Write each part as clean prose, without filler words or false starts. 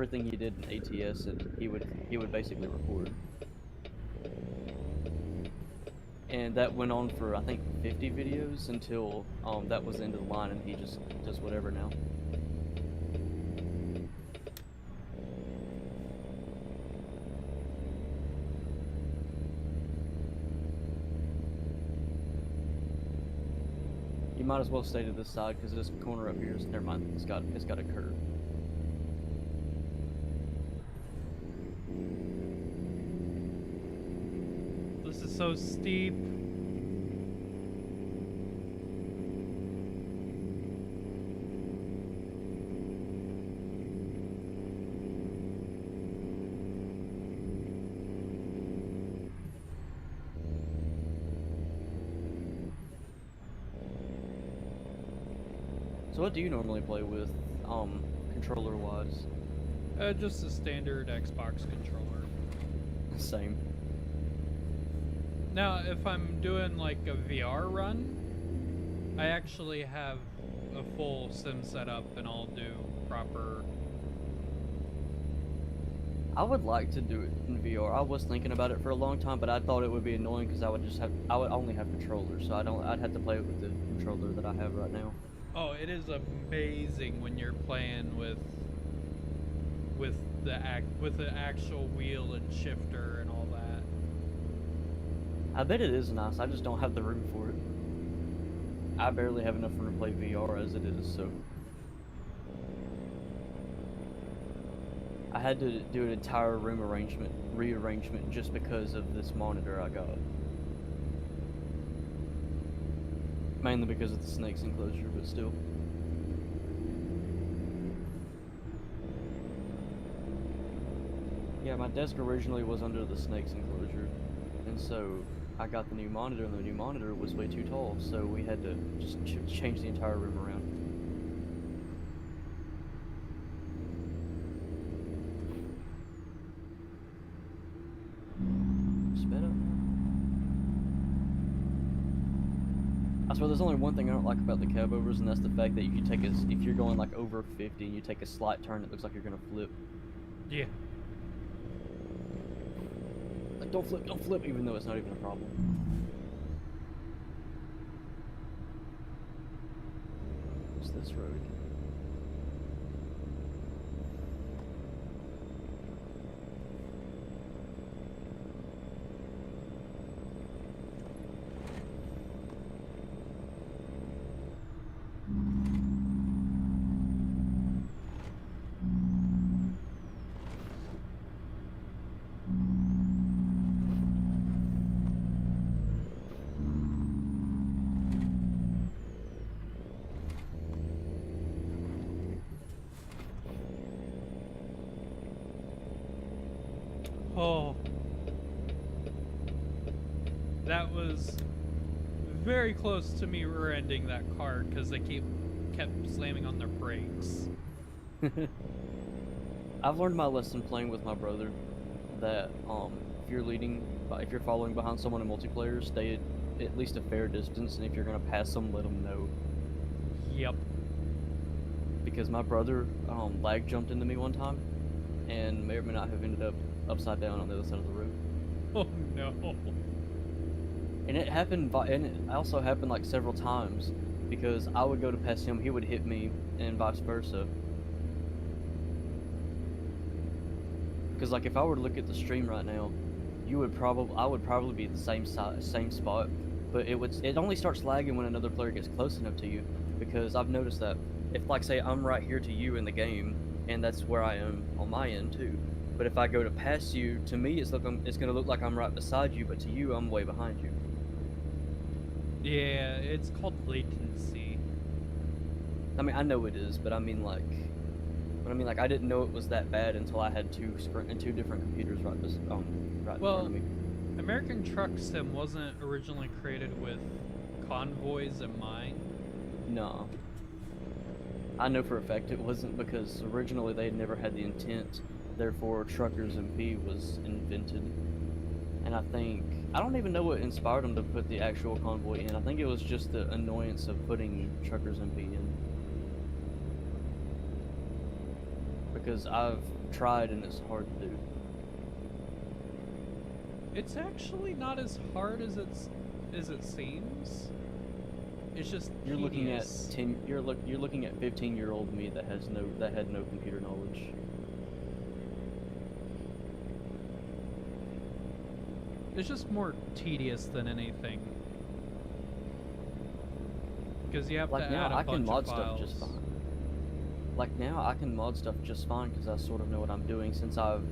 everything you did in ATS, and he would basically record. And that went on for I think 50 videos until that was the end of the line, and he just does whatever now. You might as well stay to this side because this corner up here is, never mind, it's got a curve. This is so steep. So what do you normally play with, controller-wise? Just a standard Xbox controller. Same. Now, if I'm doing like a VR run, I actually have a full sim setup and I'll do proper. I would like to do it in VR. I was thinking about it for a long time, but I thought it would be annoying because I would only have controllers, so I'd have to play it with the controller that I have right now. Oh, it is amazing when you're playing with the actual wheel and shifter and all that. I bet it is nice. I just don't have the room for it. I barely have enough room to play VR as it is, so I had to do an entire room rearrangement just because of this monitor I got. Mainly because of the snake's enclosure, but still. Yeah, my desk originally was under the snake's enclosure, and so I got the new monitor, and the new monitor was way too tall, so we had to just change the entire room around. Sped up. I swear there's only one thing I don't like about the cab overs, and that's the fact that you can take if you're going like over 50 and you take a slight turn, it looks like you're gonna flip. Yeah. Like, don't flip, even though it's not even a problem. What's this road? Oh, that was very close to me rear-ending that car because they kept slamming on their brakes. I've learned my lesson playing with my brother that if you're following behind someone in multiplayer, stay at least a fair distance, and if you're gonna pass them, let them know. Yep. Because my brother lag jumped into me one time, and may or may not have ended up upside down on the other side of the road. Oh no. And it happened, and it also happened like several times, because I would go to pass him, he would hit me, and vice versa. Because like if I were to look at the stream right now, I would probably be at the same spot, but it only starts lagging when another player gets close enough to you, because I've noticed that if, like, say I'm right here to you in the game, and that's where I am on my end too, but if I go to pass you, to me it's gonna look like I'm right beside you, but to you I'm way behind you. Yeah, it's called latency. I mean, I know it is, but I mean like I didn't know it was that bad until I had two different computers right in front of me. American Truck Sim wasn't originally created with convoys in mind. No. I know for a fact it wasn't, because originally they had never had the intent, therefore Truckers MP was invented. And I don't even know what inspired them to put the actual convoy in. I think it was just the annoyance of putting Truckers MP in. Because tried and it's hard to do. It's actually not as hard as it seems. It's just You're looking at tedious. you're looking at 15-year-old me that had no computer knowledge. It's just more tedious than anything. Because you have Like to now add a I can bunch mod of stuff files. just fine. Like now I can mod stuff just fine because I sort of know what I'm doing. Since I've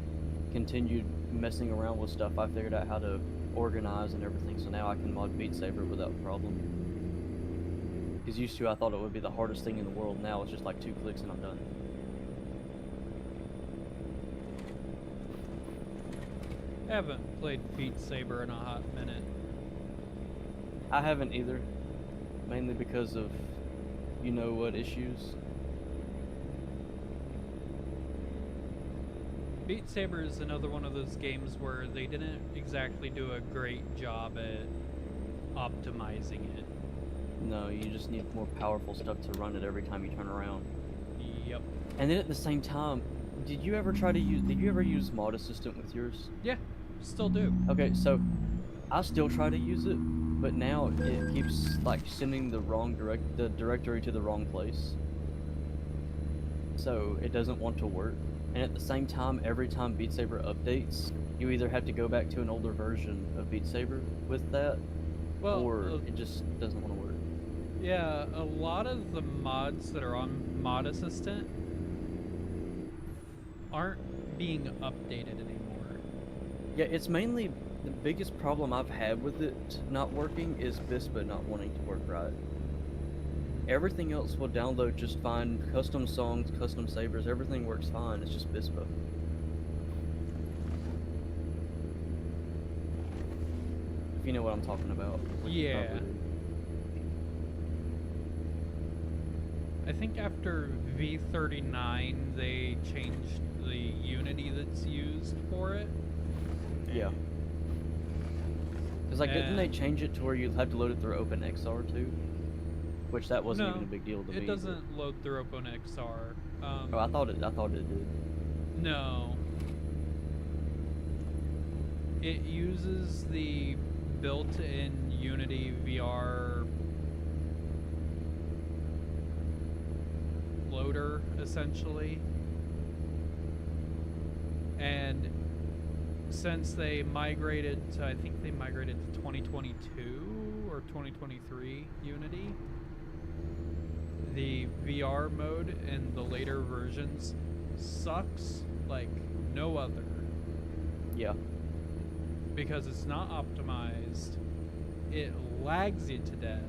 continued messing around with stuff, I figured out how to organize and everything. So now I can mod Beat Saber without problem. Because used to I thought it would be the hardest thing in the world. Now it's just like 2 clicks and I'm done. I haven't played Beat Saber in a hot minute. I haven't either, mainly because of you know what issues. Beat Saber is another one of those games where they didn't exactly do a great job at optimizing it. No, you just need more powerful stuff to run it every time you turn around. Yep. And then at the same time, did you ever use Mod Assistant with yours? Yeah, still do. Okay, so I still try to use it, but now it keeps like sending the directory to the wrong place. So it doesn't want to work. And at the same time, every time Beat Saber updates, you either have to go back to an older version of Beat Saber with that, Well, or it just doesn't want to work. yeah, a lot of the mods that are on Mod Assistant aren't being updated anymore. Yeah, it's mainly the biggest problem I've had with it not working is Bispa not wanting to work right. Everything else will download just fine. Custom songs, custom sabers, everything works fine. It's just Bispa. If you know what I'm talking about. which you Yeah. probably do. I think after V39, they changed the Unity that's used for it. Yeah. Because like, didn't they And- change it to where you had to load it through OpenXR too? Which that wasn't No, even a big deal to me. it but- doesn't load through OpenXR. Oh, I thought it did. No. It uses the built-in Unity VR loader, essentially. And since they migrated to, I think they migrated to 2022 or 2023 Unity, the VR mode in the later versions sucks like no other. Yeah. Because it's not optimized, it lags you to death.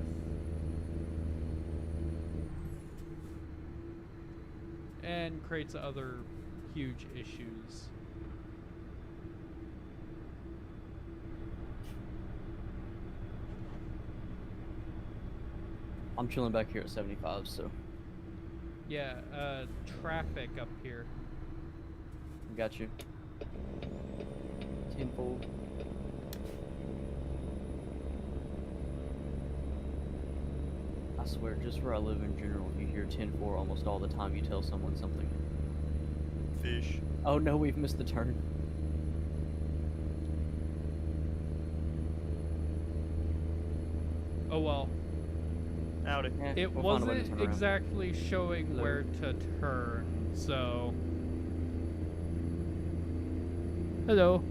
And creates other huge issues. I'm chilling back here at 75, so Yeah, traffic up here. got you. Tenfold. I swear, just where I live in general, if you hear 10-4 almost all the time, you tell someone something. Fish. Oh no, we've missed the turn. Oh well. Howdy. Eh, It we'll find a way to wasn't turn around. exactly showing Hello. where to turn, so. Hello.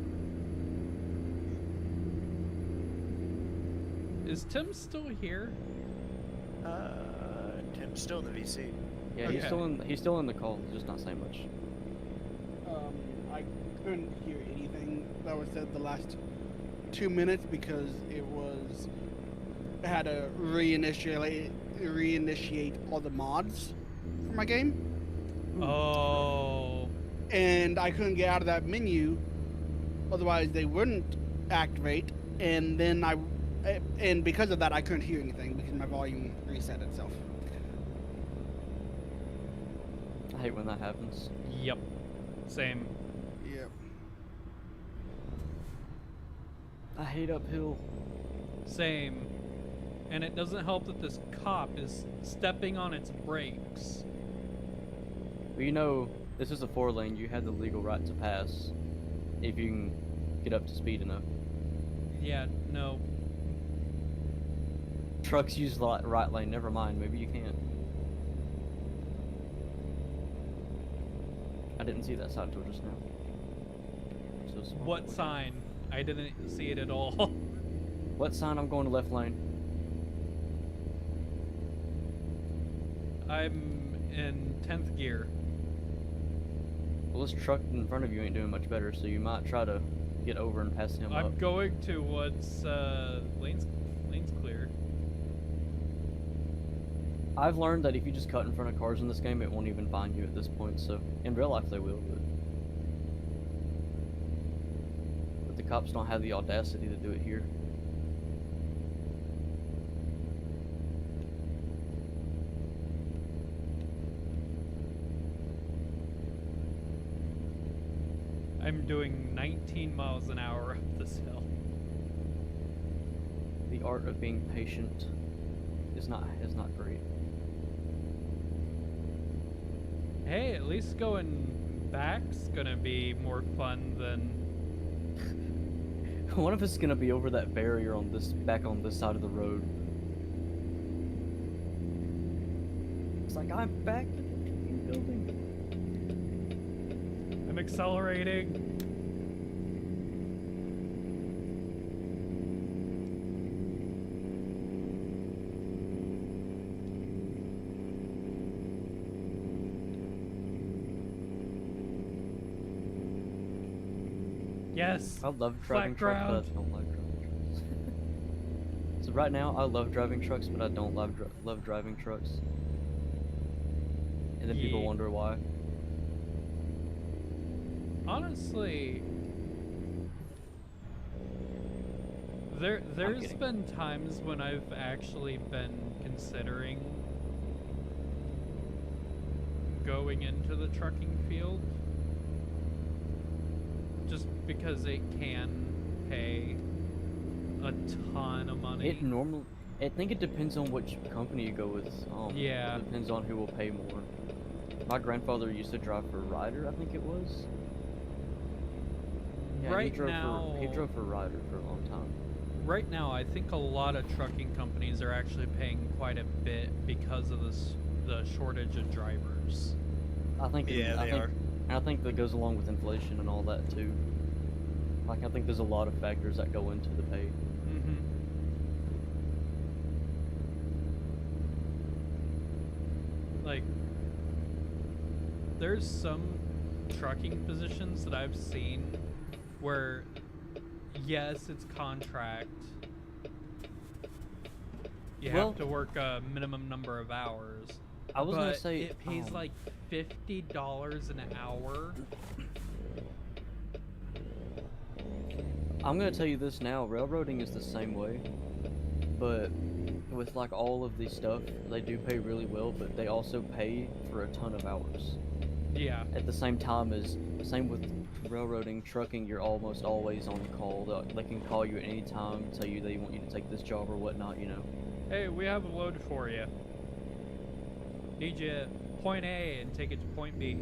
Is Tim still here? Tim's still in the VC. Yeah, he's Okay. still in the call, just not saying much. I couldn't hear anything that was said the last 2 minutes because it had to reinitiate all the mods for my game, Oh. and I couldn't get out of that menu, otherwise they wouldn't activate. And then and because of that, I couldn't hear anything because my volume reset itself. I hate when that happens. Yep. Same. Yep. I hate uphill. Same. And it doesn't help that this cop is stepping on its brakes. But you know, This is a 4-lane. You had the legal right to pass if you can get up to speed enough. Yeah, no. Trucks use the right lane. Never mind. Maybe you can't. I didn't see that side until just now. So small. What sign? I didn't see it at all. What sign? I'm going to left lane. I'm in 10th gear. Well, this truck in front of you ain't doing much better, so you might try to get over and pass him I'm up. going to what's lanes clear. I've learned that if you just cut in front of cars in this game, it won't even find you at this point, so in real life they will, but the cops don't have the audacity to do it here. I'm doing 19 miles an hour up this hill. The art of being patient is not great. Hey, at least going back's gonna be more fun than... One of us is gonna be over that barrier on back on this side of the road. It's like, I'm back in the building. I'm accelerating. Yes. I love driving Flat trucks, but ground. I don't like driving trucks. So right now, I love driving trucks, but I don't love driving trucks. And then people Yeah. wonder why. Honestly, there's kidding. been times when I've actually been considering going into the trucking field, just because it can pay a ton of money. I think it depends on which company you go with. Yeah. It depends on who will pay more. My grandfather used to drive for Ryder, I think it was. Yeah, Right he drove now- he drove for Ryder for a long time. Right now, I think a lot of trucking companies are actually paying quite a bit because of the shortage of drivers. I think Yeah, they are. And I think that goes along with inflation and all that too. Like, I think there's a lot of factors that go into the pay. Mm-hmm. Like, there's some trucking positions that I've seen where, yes, it's contract. You Well- have to work a minimum number of hours. I was gonna but say, it pays like $50 an hour. I'm gonna tell you this now, railroading is the same way, but with like all of the stuff, they do pay really well, but they also pay for a ton of hours. Yeah. At the same time same with railroading, trucking, you're almost always on call. They can call you at any time, tell you they want you to take this job or whatnot, you know. Hey, we have a load for you. Need you at point A and take it to point B.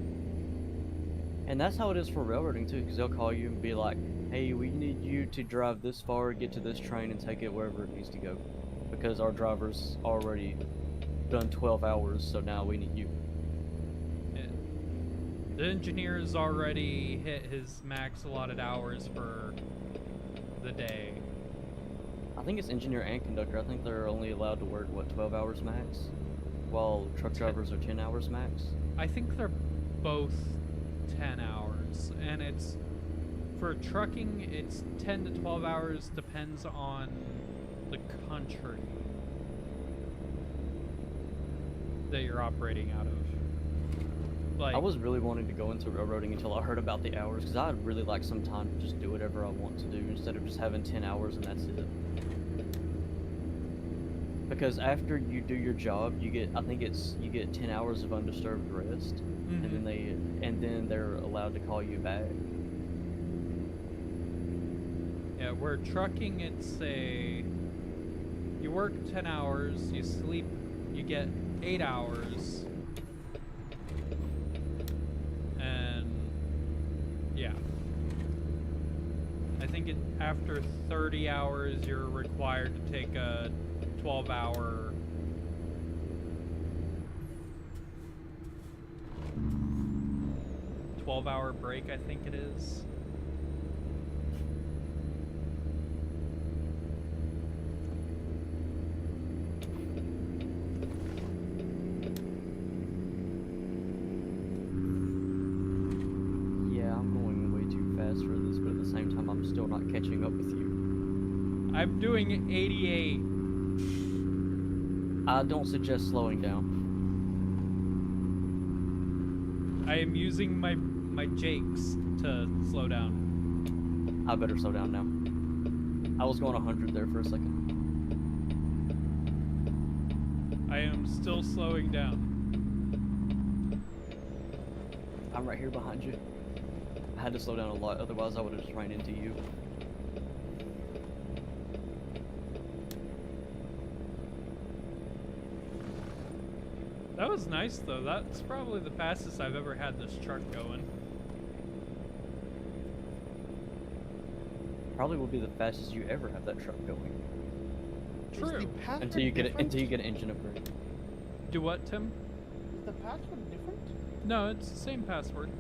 And that's how it is for railroading too, because they'll call you and be like, hey, we need you to drive this far, get to this train, and take it wherever it needs to go. Because our driver's already done 12 hours, so now we need you. The engineer's already hit his max allotted hours for the day. I think it's engineer and conductor. I think they're only allowed to work, what, 12 hours max? While truck drivers are 10 hours max? I think they're both 10 hours, and it's for trucking it's 10 to 12 hours, depends on the country that you're operating out of. Like, I was really wanting to go into railroading until I heard about the hours, because I'd really like some time to just do whatever I want to do instead of just having 10 hours and that's it. Because after you do your job, you get, I think you get 10 hours of undisturbed rest, mhm. and then they're allowed to call you back. Yeah, where trucking it's you work 10 hours, you sleep, you get 8 hours, and I think after 30 hours, you're required to take a 12-hour. Break, I think it is. Yeah, I'm going way too fast for this, but at the same time, I'm still not catching up with you. I'm doing 88. I don't suggest slowing down. I am using my jakes to slow down. I better slow down now. I was going 100 there for a second. I am still slowing down. I'm right here behind you. I had to slow down a lot, otherwise I would have just ran into you. That was nice though. That's probably the fastest I've ever had this truck going. Probably will be the fastest you ever have that truck going. Is True. the password Until you get different? an engine upgrade. Do what, Tim? Is the password different? No, it's the same password.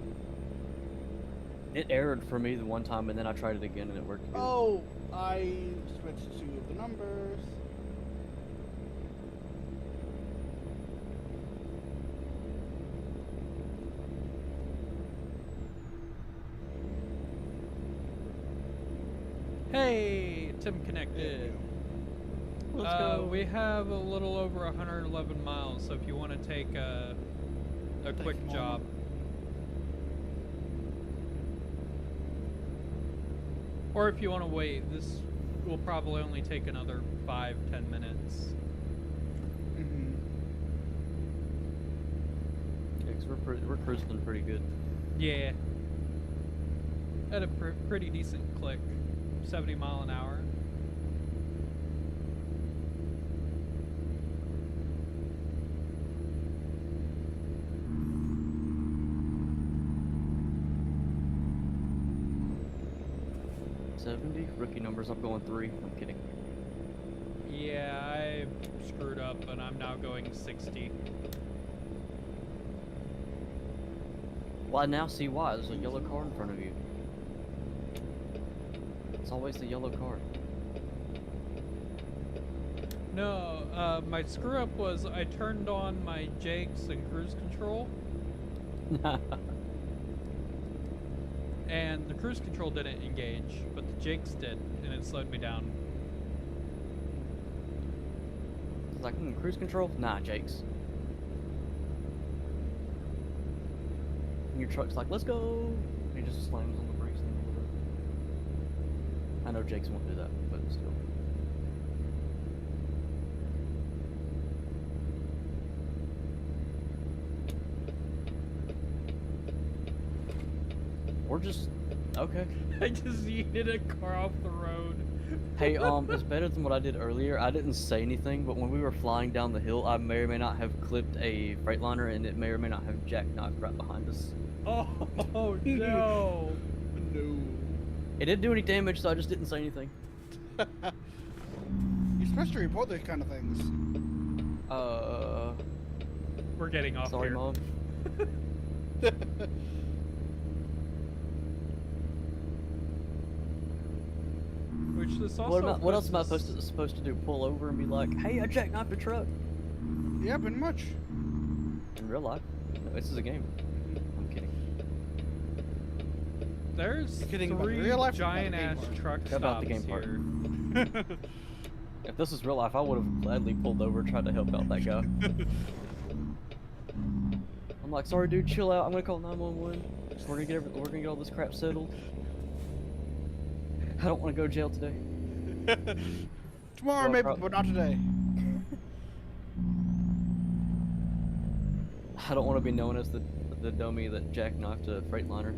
It errored for me the one time, and then I tried it again, and it worked good. Oh, I switched to the numbers. Hey, Tim connected. Let's go. We have a little over 111 miles, so if you want to take a quick a job. Or if you want to wait, this will probably only take another 5-10 minutes. Mm-hmm. Yeah, 'cause we're cruising pretty good. Yeah. At a pretty decent click. 70 mile an hour. Rookie numbers, I'm going 3. I'm kidding. Yeah, I screwed up and I'm now going 60. Well, I now see why. There's a yellow car in front of you. It's always the yellow car. No, my screw up was I turned on my jakes and cruise control, and the cruise control didn't engage, but the jakes did, and it slowed me down. It's like, cruise control? Nah, Jake's. And your truck's like, let's go! He just slams on the brakes in the middle of it. I know Jake's won't do that, but still. We're just... okay. I just yeeted a car off the road. Hey, it's better than what I did earlier. I didn't say anything, but when we were flying down the hill, I may or may not have clipped a Freightliner, and it may or may not have jackknifed right behind us. Oh, no. No. It didn't do any damage, so I just didn't say anything. You're supposed to report those kind of things. We're getting off Sorry, here. Mom. Which this also What else am I puts us- supposed to do? Pull over and be like, hey, I jackknifed a truck? Yeah, pretty much. In real life. No, this is a game. I'm kidding. There's You're kidding about 3 real life or about the giant game ass part? truck stops About the game part. here. If this was real life, I would have gladly pulled over and tried to help out that guy. I'm like, sorry, dude, chill out. I'm gonna call 911. We're gonna get all this crap settled. I don't want to go to jail today. Tomorrow, Well, maybe, prob- but not today. I don't want to be known as the dummy that jackknifed a Freightliner.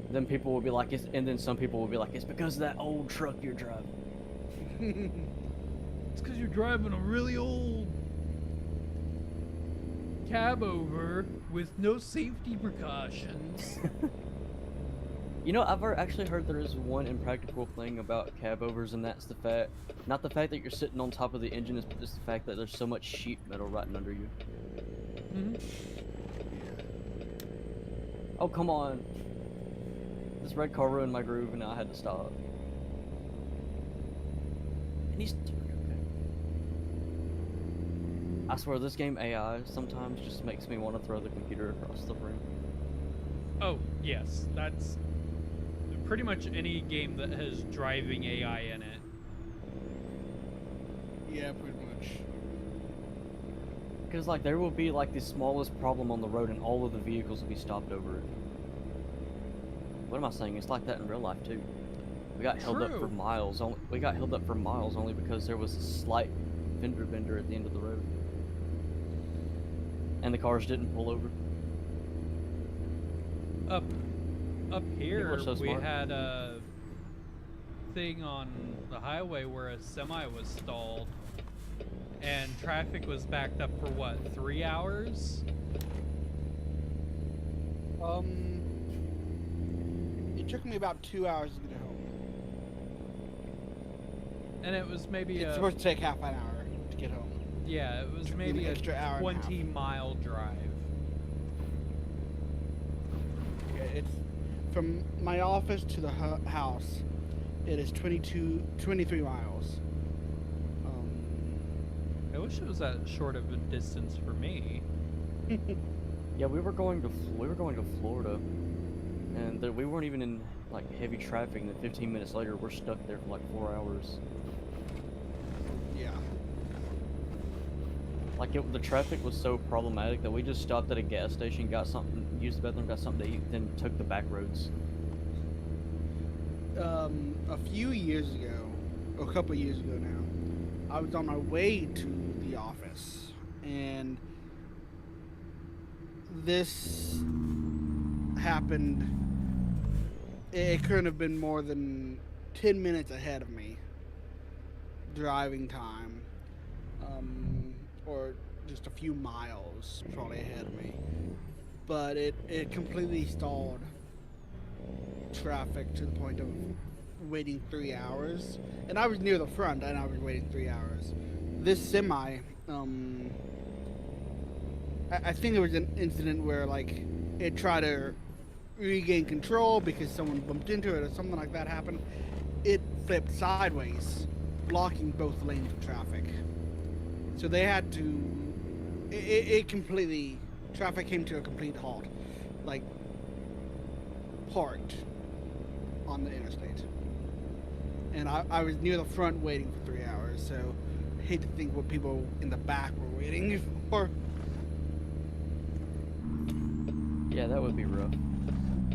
Then people will be like, and then some people will be like, it's because of that old truck you're driving. It's because you're driving a really old cab over with no safety precautions. You know, actually heard there is one impractical thing about cab overs, and that's the fact, not the fact that you're sitting on top of the engine, it's just the fact that there's so much sheet metal rotting under you. Hmm. Oh, come on. This red car ruined my groove, and now I had to stop. And he's okay. I swear, this game AI sometimes just makes me want to throw the computer across the room. Oh, yes. That's pretty much any game that has driving AI in it. Yeah, pretty much. Because, like, there will be, like, the smallest problem on the road, and all of the vehicles will be stopped over it. What am I saying? It's like that in real life, too. We got held up for True. miles. We got held up for miles only because there was a slight fender bender at the end of the road. And the cars didn't pull over. Up here, so we smart. had a thing on the highway where a semi was stalled, and traffic was backed up for what, 3 hours? It took me about 2 hours to get home. And it was maybe It's a supposed to take half an hour to get home. yeah, it was took me maybe an a extra hour and a half. 20-mile drive. Yeah, it's from my office to the house. It is 23 miles. I wish it was that short of a distance for me. Yeah, we were going to Florida, and we weren't even in like heavy traffic. And then 15 minutes later, we're stuck there for like 4 hours. Yeah. Like the traffic was so problematic that we just stopped at a gas station, got something, used the bathroom, got something to eat, then took the back roads. A few years ago, or a couple of years ago now, I was on my way to the office, and this happened. It couldn't have been more than 10 minutes ahead of me driving time, or just a few miles probably ahead of me, but it completely stalled traffic to the point of waiting 3 hours, and I was near the front and I was waiting 3 hours. This semi, I think there was an incident where like it tried to regain control because someone bumped into it or something like that happened. It flipped sideways, blocking both lanes of traffic. So they had to. It completely. Traffic came to a complete halt, like parked on the interstate. And I was near the front waiting for 3 hours, so I hate to think what people in the back were waiting for. Yeah, that would be rough.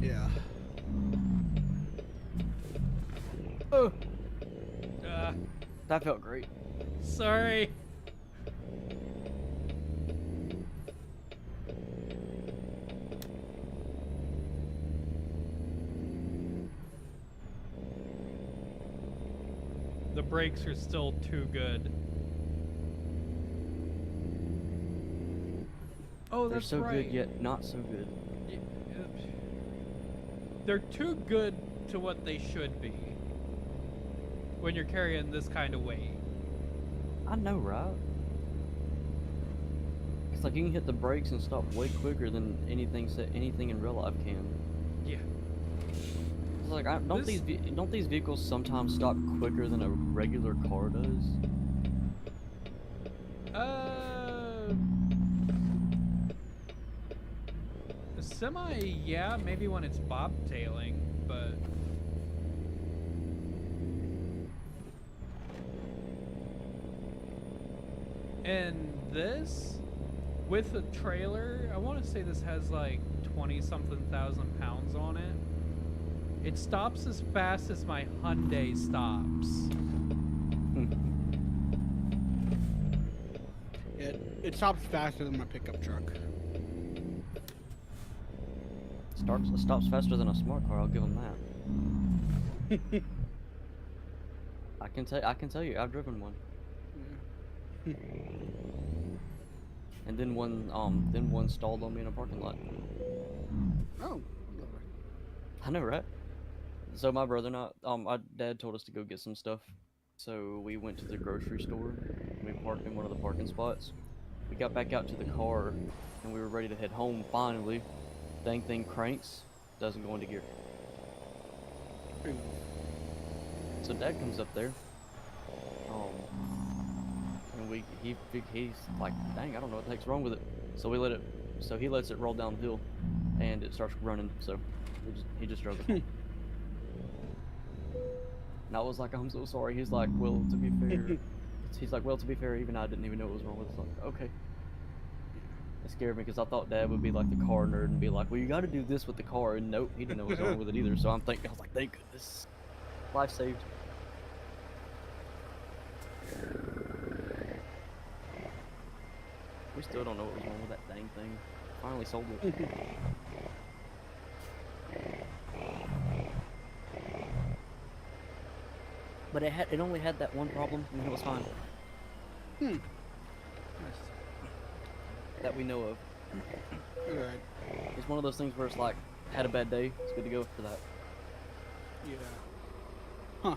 Yeah. Oh, Uh, that felt great. sorry. The brakes are still too good. Oh, They're that's so right. good yet not so good. They're too good to what they should be when you're carrying this kind of weight. I know, right? It's like you can hit the brakes and stop way quicker than anything in real life can. Yeah. It's like don't This- these vehicles sometimes stop quicker than a regular car does? A semi, yeah, maybe when it's bobtailing, but and this with a trailer, I want to say this has like 20-something thousand pounds on it. It stops as fast as my Hyundai stops. It stops faster than my pickup truck. It stops faster than a smart car. I'll give them that. I can tell you, I've driven one. Yeah. And then one stalled on me in a parking lot. Oh, lovely. I know, right? So my brother and I, my dad told us to go get some stuff. So we went to the grocery store. We parked in one of the parking spots. We got back out to the car, and we were ready to head home. Finally, dang thing cranks, doesn't go into gear. Ooh. So Dad comes up there, and he's like, dang, I don't know what the heck's wrong with it. So he lets it roll down the hill, and it starts running. So he just drove it home. And I was like, I'm so sorry. He's like, well, to be fair, even I didn't even know what was wrong with it. It's like, okay. It scared me because I thought Dad would be like the car nerd and be like, well, you got to do this with the car. And nope, he didn't know what was wrong with it either. So I was like, thank goodness. Life saved. We still don't know what was wrong with that dang thing. Finally sold it. But it only had that one problem, and it was fine. Nice. That we know of. Alright. It's one of those things where it's like, had a bad day, it's good to go for that. Yeah. Huh.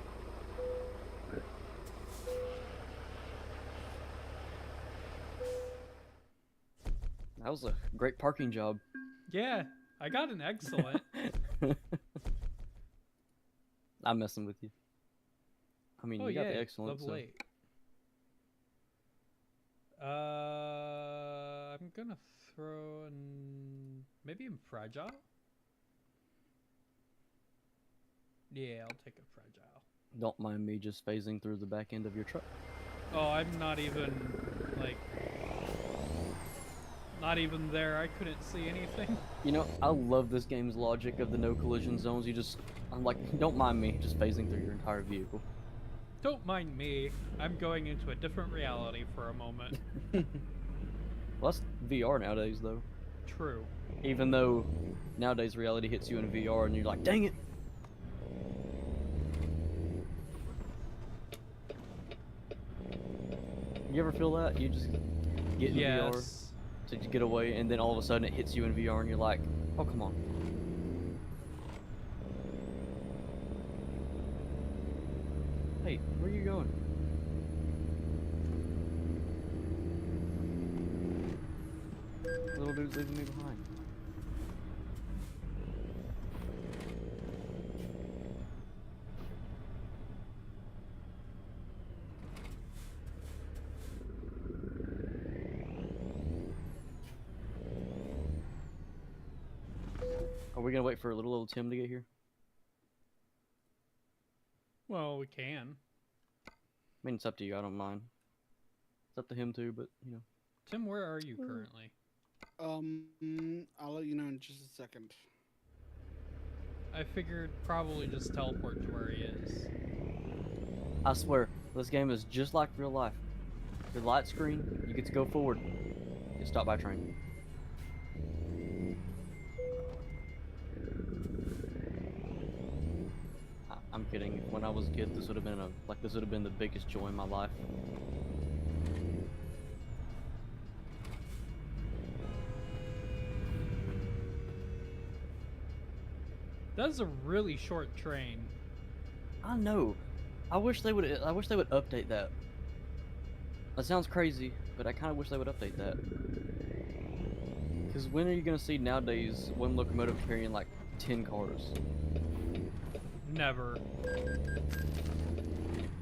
That was a great parking job. Yeah, I got an excellent. I'm messing with you. I mean, Oh you got yeah, the excellent. level So. 8. I'm gonna throw in maybe in fragile. Yeah, I'll take a fragile. Don't mind me just phasing through the back end of your truck. Oh, I'm not even like not even there. I couldn't see anything. You know, I love this game's logic of the no collision zones. I'm like, don't mind me just phasing through your entire vehicle. Don't mind me. I'm going into a different reality for a moment. Well, that's VR nowadays, though. True. Even though nowadays reality hits you in VR and you're like, dang it! You ever feel that? You just get in VR Yes. to get away, and then all of a sudden it hits you in VR and you're like, oh, come on. Hey, where are you going? Little dude's leaving me behind. Are we gonna wait for little Tim to get here? Well, we can. I mean, it's up to you. I don't mind. It's up to him too, but you know. Tim, where are you currently? I'll let you know in just a second. I figured probably just teleport to where he is. I swear, this game is just like real life. The light screen, you get to go forward. Get stopped by a train. I'm kidding. When I was a kid, this would have been the biggest joy in my life. That's a really short train. I know. I wish they would update that. That sounds crazy, but I kind of wish they would update that. Because when are you gonna see nowadays one locomotive carrying like 10 cars? Never.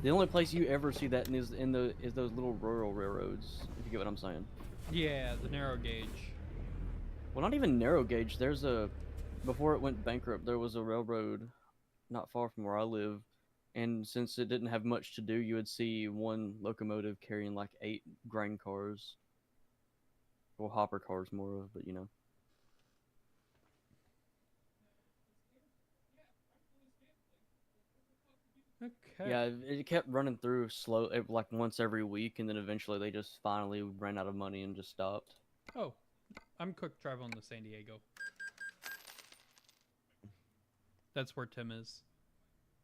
The only place you ever see that is those little rural railroads. If you get what I'm saying. Yeah, the narrow gauge. Well, not even narrow gauge. Before it went bankrupt, there was a railroad not far from where I live, and since it didn't have much to do, you would see one locomotive carrying like 8 grain cars. Well, hopper cars more of, but you know. Okay. Yeah, it kept running through like once every week, and then eventually they just finally ran out of money and just stopped. Oh, I'm quick traveling to San Diego. That's where Tim is.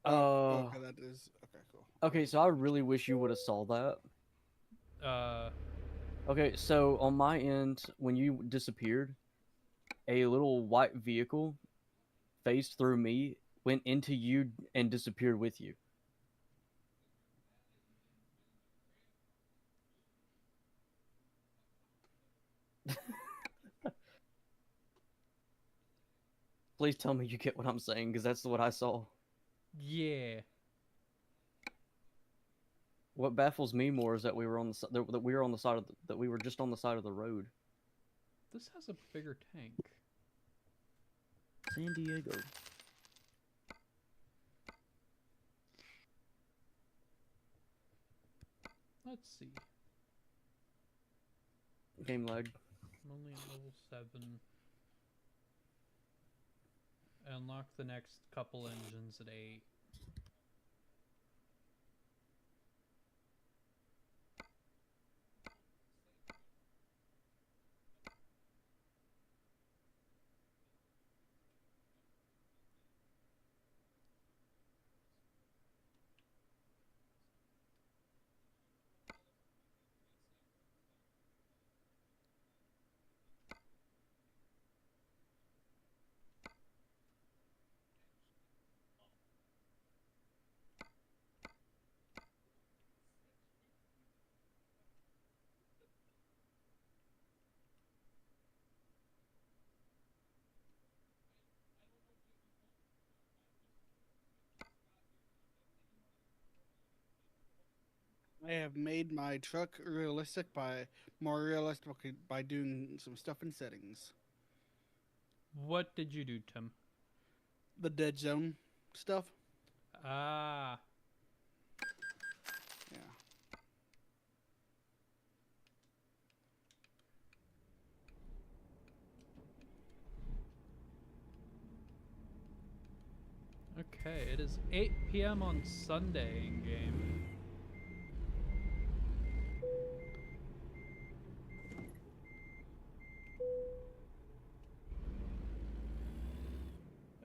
Okay, that is okay. Cool. Okay, so I really wish you would have saw that. Uh, Okay, so on my end, when you disappeared, a little white vehicle phased through me went into you and disappeared with you. Please tell me you get what I'm saying, because that's what I saw. Yeah. What baffles me more is that we were on that we were on the side of that we were just on the side of the road. This has a bigger tank. San Diego. Let's see. Game lag. I'm only in level 7. Unlock the next couple engines at 8. I have made my truck realistic by more realistic by doing some stuff in settings. What did you do, Tim? The dead zone stuff. Ah. Yeah. Okay, it is 8 p.m. on Sunday in game.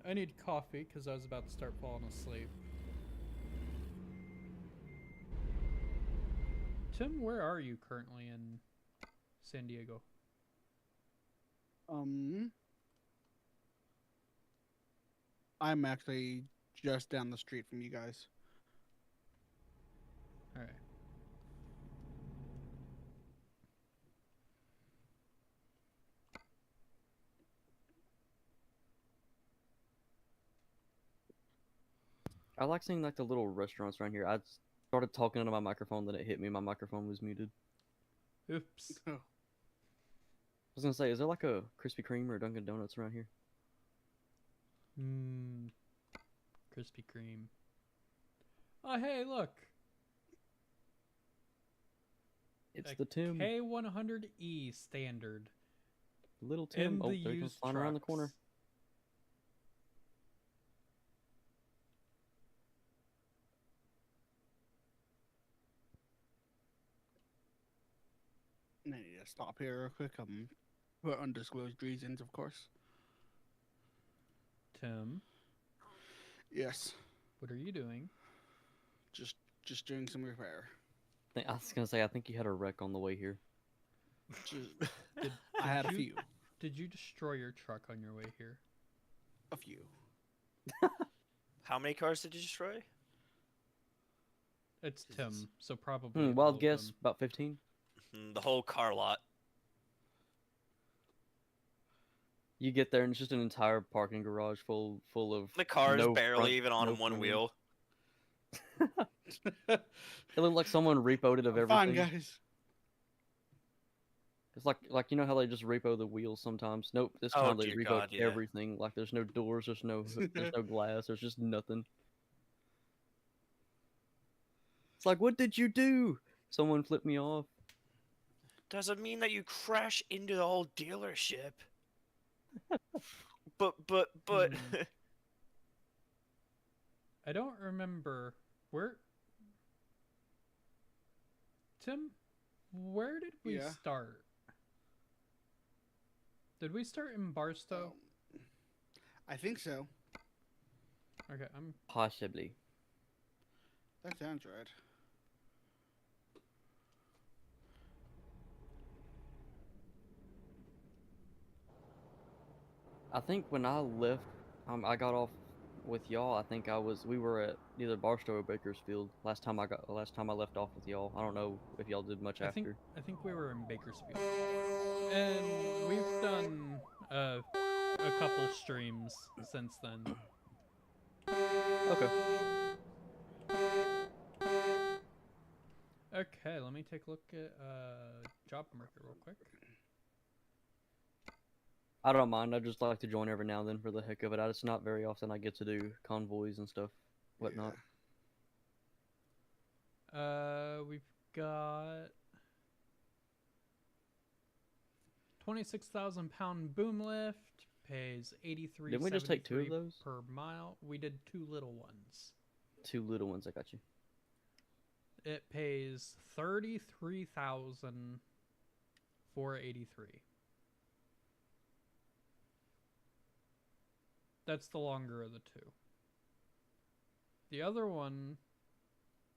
I need coffee because I was about to start falling asleep. Tim, where are you currently in San Diego? I'm actually just down the street from you guys. All right. I like seeing like the little restaurants around here. I started talking into my microphone, then it hit me. My microphone was muted. Oops. I was gonna say, is there like a Krispy Kreme or Dunkin' Donuts around here? Krispy Kreme. Oh, hey, look. It's A the Tim. K100E standard. Little Tim. In Oh, the there he comes used flying around the corner. trucks. I need to stop here real quick. For undisclosed reasons, of course. Tim, Yes. what are you doing? Just doing some repair. I was gonna say, I think you had a wreck on the way here. Just, Did, I had a you- few. Did you destroy your truck on your way here? A few. How many cars did you destroy? It's Jesus. Tim, so probably all Wild of guess, them. about 15. The whole car lot. You get there and it's just an entire parking garage full of The car is no barely front- even on no one front end. wheel. It looked like someone repoed it of I'm everything. fine, guys. It's like you know how they just repo the wheels sometimes. Nope, this Oh, time they dear repoed God, yeah. everything. Like there's no doors, there's no glass, there's just nothing. It's like, what did you do? Someone flipped me off. Doesn't mean that you crash into the whole dealership. but. I don't remember where. Tim, where did we Yeah. start? Did we start in Barstow? I think so. Okay, I'm. Possibly. That sounds right. I think when I left, I got off with y'all, I think we were at either Barstow or Bakersfield last time I left off with y'all. I don't know if y'all did much I think after. we were in Bakersfield, and we've done a couple streams since then. Okay. Okay, let me take a look at job market real quick. I don't mind. I just like to join every now and then for the heck of it. It's not very often I get to do convoys and stuff, whatnot. We've got 26,000-pound boom lift, pays 83. Didn't we just take 2 of those? Per mile? We did 2 little ones. 2 little ones, I got you. It pays 33,483. That's the longer of the 2. The other one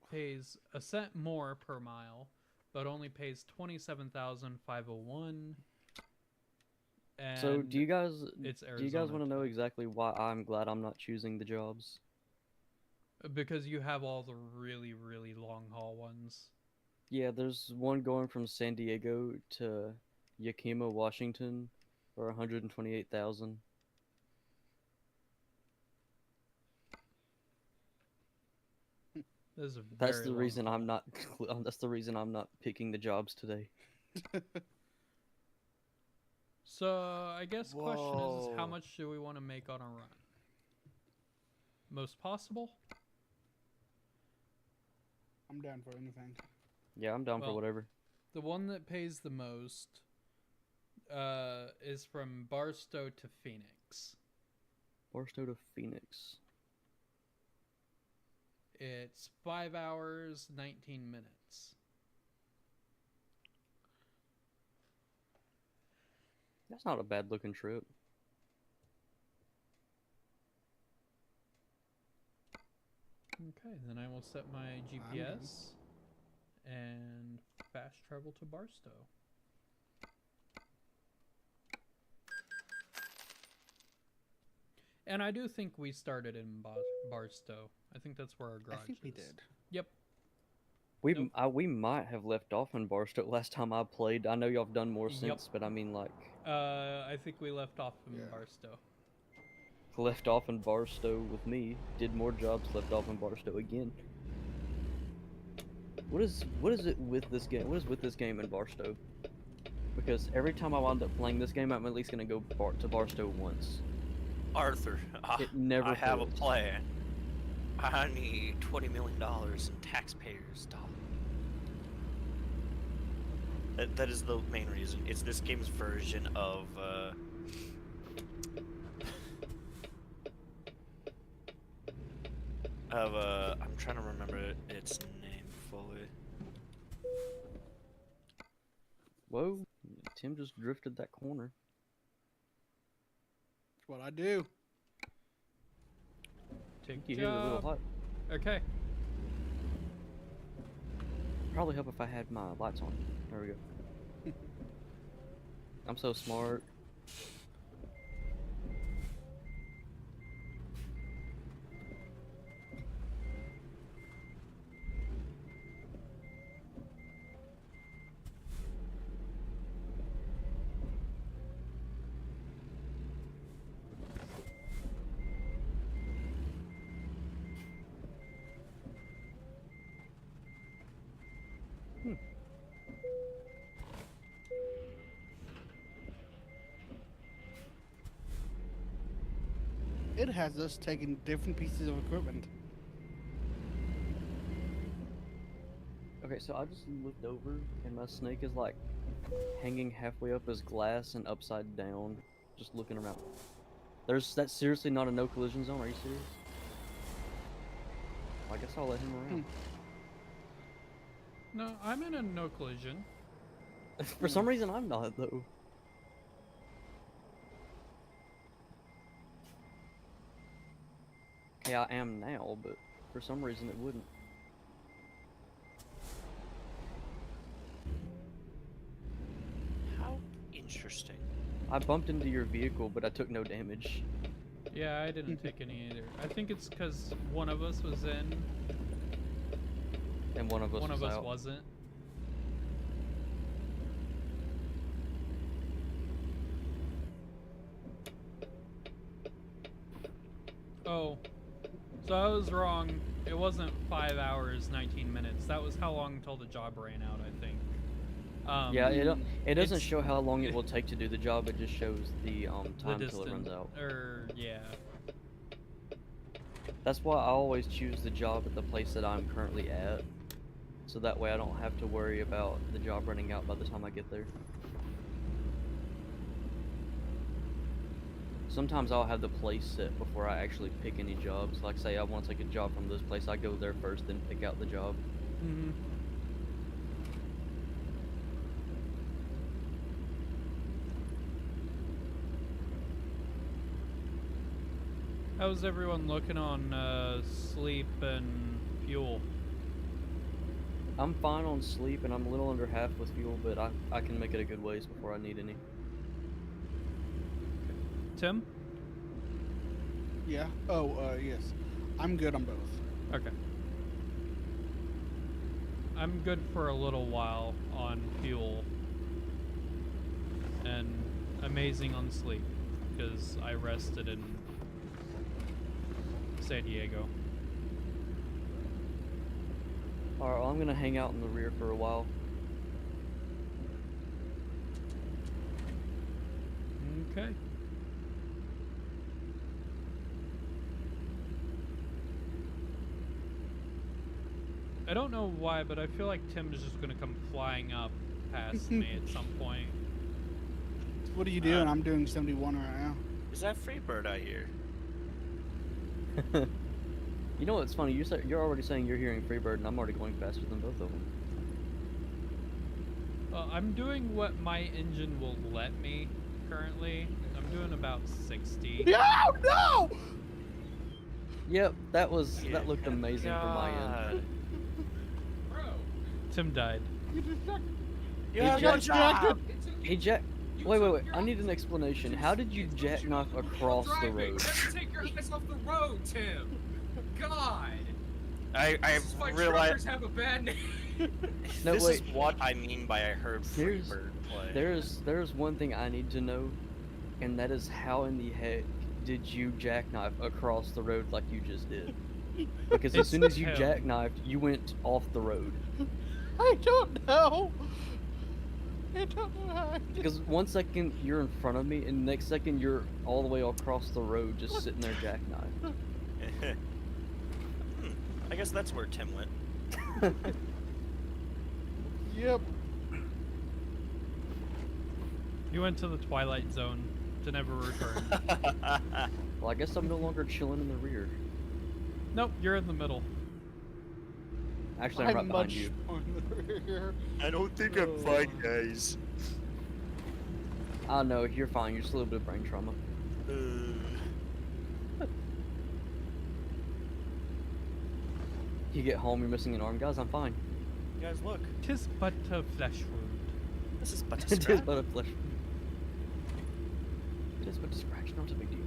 pays a cent more per mile, but only pays 27,501. And So do you guys Arizona want to know 20. exactly why I'm glad I'm not choosing the jobs? Because you have all the really, really long haul ones. Yeah, there's one going from San Diego to Yakima, Washington, for 128,000. This is That's very the long reason haul. I'm not. That's the reason I'm not picking the jobs today. So I guess question is how Whoa. much do we want to make on a run? Most possible? I'm down for anything. Yeah, I'm down for Well, whatever. The one that pays the most is from Barstow to Phoenix. Barstow to Phoenix. It's 5 hours, 19 minutes. That's not a bad looking trip. Okay, then I will set my GPS and fast travel to Barstow. And I do think we started in Barstow. I think that's where our garage I think we is. did. Yep. We Nope. we might have left off in Barstow last time I played. I know y'all have done more Yep. since, but I mean like I think we left off in Yeah. Barstow. left off in Barstow with me. Did more jobs, left off in Barstow again. What is it with this game? What is with this game in Barstow? Because every time I wind up playing this game, I'm at least gonna go to Barstow once. Arthur, It never I have a fails. plan. I need $20 million in taxpayers' dollars. That is the main reason. It's this game's version of I'm trying to remember its name fully. Whoa, Tim just drifted that corner. That's what I do. Take You hit it a little job. hot. Okay. Probably help if I had my lights on. There we go. I'm so smart. It has us taking different pieces of equipment. Okay, so I just looked over and my snake is like hanging halfway up his glass and upside down, just looking around. That's seriously not a no collision zone. Are you serious? I guess I'll let him around. No, I'm in a no collision. For some reason, I'm not though. Okay, I am now, but for some reason it wouldn't. How interesting. I bumped into your vehicle, but I took no damage. Yeah, I didn't take any either. I think it's because one of us was in, And one of us one was of us out. wasn't. Oh, so I was wrong. It wasn't 5 hours, 19 minutes. That was how long until the job ran out, I think. Yeah, it doesn't it's- show how long it will take to do the job. It just shows the the time till distance, it runs out. yeah. That's why I always choose the job at the place that I'm currently at, so that way I don't have to worry about the job running out by the time I get there. Sometimes I'll have the place set before I actually pick any jobs. Like say I want to take a job from this place, I go there first, then pick out the job. Mm-hmm. How's everyone looking on sleep and fuel? I'm fine on sleep, and I'm a little under half with fuel, but I can make it a good ways before I need any. Tim? Yeah. Oh, yes. I'm good on both. Okay. I'm good for a little while on fuel. And amazing on sleep, because I rested in San Diego. Alright, well, I'm gonna hang out in the rear for a while. Okay. I don't know why, but I feel like Tim's just gonna come flying up past me at some point. What are you doing? I'm doing 71 right now. Is that Freebird I hear? You know what's funny? You're already saying you're hearing Freebird, and I'm already going faster than both of them. Well, I'm doing what my engine will let me currently. I'm doing about 60. No! Yep, that looked amazing from my end. God. Bro, Tim died. You Hey, have Jack- no job! Hey Jack, you wait, took your I need an eyes- explanation. How did you jackknife across the road? Never take your eyes off the road, Tim. God. I This is why realized truckers have a bad name. No, this wait. is what I mean by I heard Here's- Freebird play. There's one thing I need to know, and that is how in the heck did you jackknife across the road like you just did? Because as It's soon as you hell. jackknifed, you went off the road. I don't know. I don't know how I did. Because 1 second you're in front of me, and the next second you're all the way across the road, just sitting there jackknife. I guess that's where Tim went. Yep. You went to the Twilight Zone to never return. Well, I guess I'm no longer chilling in the rear. Nope, you're in the middle. Actually, I'm right behind much you. on the rear. I don't think I'm fine, guys. I know, you're fine. You're just a little bit of brain trauma. You get home, you're missing an arm. Guys, I'm fine. Guys, look. Tis but a flesh wound. This is but a It is scrap. but a flesh. It is but a scratch, not a big deal.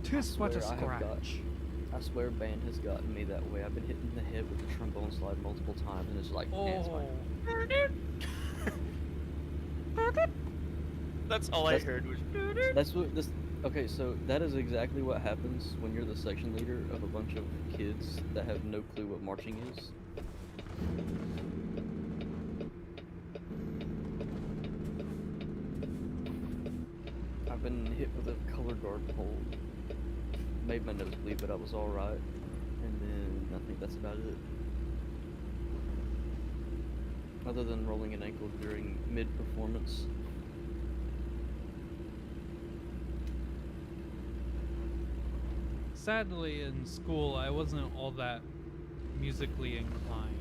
Tis but a swear I have got- scratch. I swear band has gotten me that way. I've been hit in the head with the trombone slide multiple times, and it's like, eh, it's Oh, fine. That's all I That's- heard was. That's what this. Okay, so that is exactly what happens when you're the section leader of a bunch of kids that have no clue what marching is. I've been hit with a color guard pole. Made my nose bleed, but I was alright. And then I think that's about it. Other than rolling an ankle during mid-performance. sadly, in school, I wasn't all that musically inclined.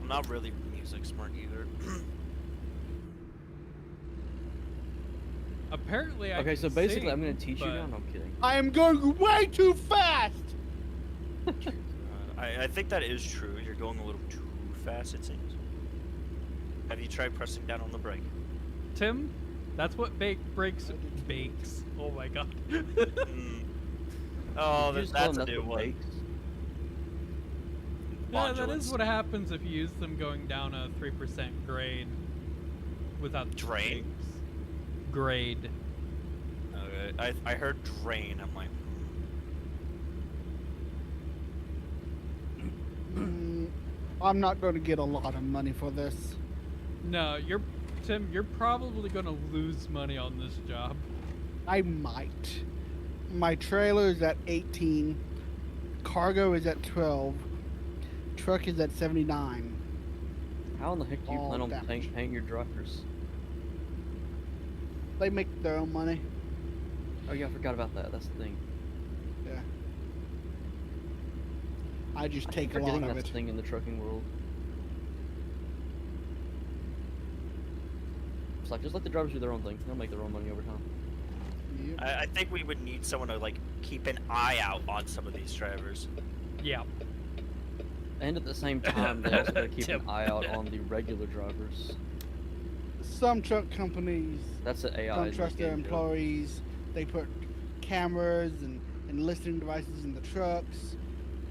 I'm not really music smart either. Apparently, I Okay, can so basically, sing, I'm gonna teach you but- now. No, I'm kidding. I am going way too fast. I think that is true. You're going a little too fast, it seems. Have you tried pressing down on the brake? Tim, That's what bakes. Oh my god. Oh, Did you just that's tell a him new what one. bakes? Yeah, that is Modulants. what happens if you use them going down a 3% grade without the Drain? bakes. Grade. Okay, I heard drain. I'm like, I'm not going to get a lot of money for this. No, Tim, you're probably gonna lose money on this job. I might. My trailer is at 18. Cargo is at 12. Truck is at 79. How in the heck do you All plan on damage. paying your drivers? They make their own money. Oh yeah, I forgot about that. That's the thing. Yeah. I just I keep take a lot forgetting of that's it. the thing in the trucking world. It's like, just let the drivers do their own thing. They'll make their own money over time. Yep. I think we would need someone to like keep an eye out on some of these drivers. Yeah. And at the same time, they also gotta keep an Tim. eye out on the regular drivers. Some truck companies That's the AI. don't in this trust their game, Joe. employees. They put cameras and listening devices in the trucks.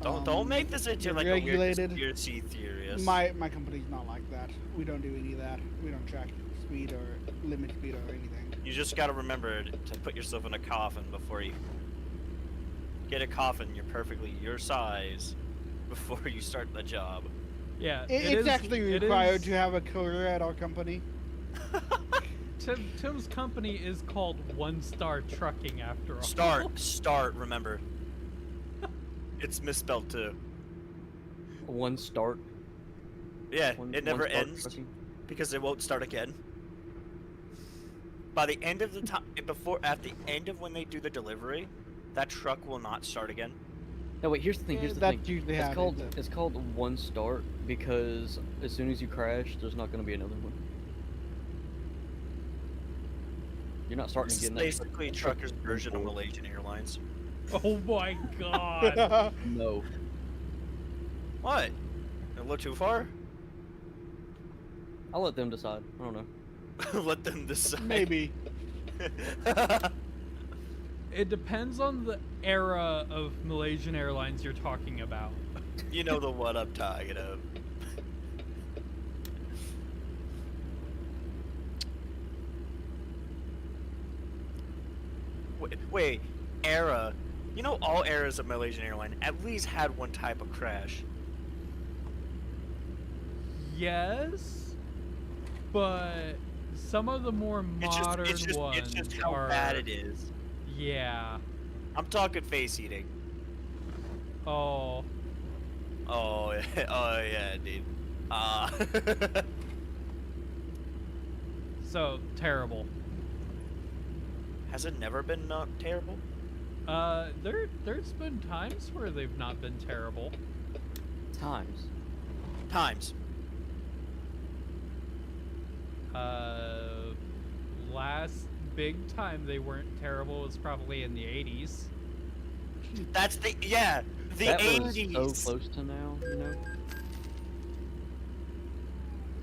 Don't make this into they're like a weird regulated. conspiracy theorist. My company's not like that. We don't do any of that. We don't track speed or limit speed or anything. You just gotta remember to put yourself in a coffin before you get a coffin. You're perfectly your size before you start the job. Yeah. It's actually it required is- to have a career at our company. Tim's company is called One Star Trucking after all. Start. Remember, it's misspelled too. One start. Yeah, One, it never one start ends trucking. because it won't start again. By the end of the time, at the end of when they do the delivery, that truck will not start again. No, wait. Here's the thing. Here's the That's thing. usually how it ends up. It's called one start because as soon as you crash, there's not going to be another one. You're not starting This is again. basically truckers' version of Malaysian Airlines. Oh my god. No. What? A little too far? I'll let them decide. I don't know. Let them decide. Maybe. It depends on the era of Malaysian Airlines you're talking about. You know the one I'm talking of. Wait, era. You know all eras of Malaysian Airline at least had one type of crash. Yes, but some of the more modern ones it's just how are. bad it is. Yeah. I'm talking face eating. Oh. Oh, yeah, dude. So terrible. Has it never been not terrible? There's been times where they've not been terrible. Times. Times. Last big time they weren't terrible was probably in the 80s. That's the the That was 80s. so close to now, you know.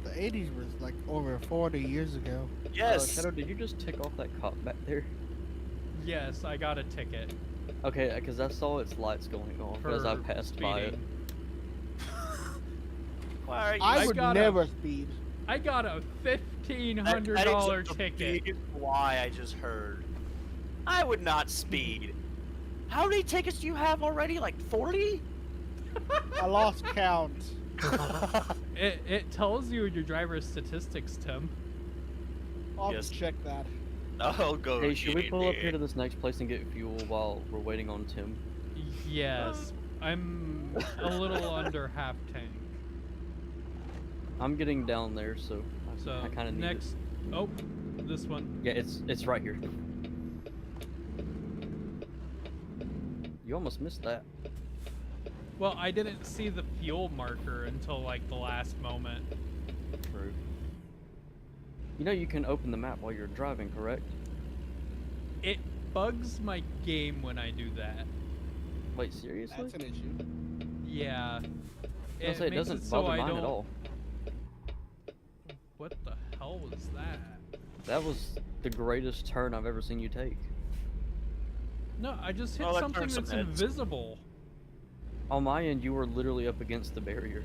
The 80s was like over 40 years ago. Yes. Shadow, did you just tick off that cop back there? Yes, I got a ticket Okay, because I saw its lights going off as I for passed by it. speeding. Why are you? I I would got a- never speed. I got a $1,500 That is the ticket. biggest lie I just heard. I would not speed. How many tickets do you have already? Like 40? I lost count. It tells you your driver's statistics, Tim. I'll have Yes. to check that. Oh, go. Hey, should we get pull up it. here to this next place and get fuel while we're waiting on Tim? Yes, I'm a little under half tank. I'm getting down there, so So I kind of need next, oh, this one. it. Yeah, it's right here. You almost missed that. Well, I didn't see the fuel marker until like the last moment. True. You know you can open the map while you're driving, correct? It bugs my game when I do that. Wait, seriously? That's an issue. Yeah. I'll say it makes doesn't so bother I mine at don't- all. What the hell was that? That was the greatest turn I've ever seen you take. No, I just hit Oh, that something turned some that's heads. invisible. On my end, you were literally up against the barrier.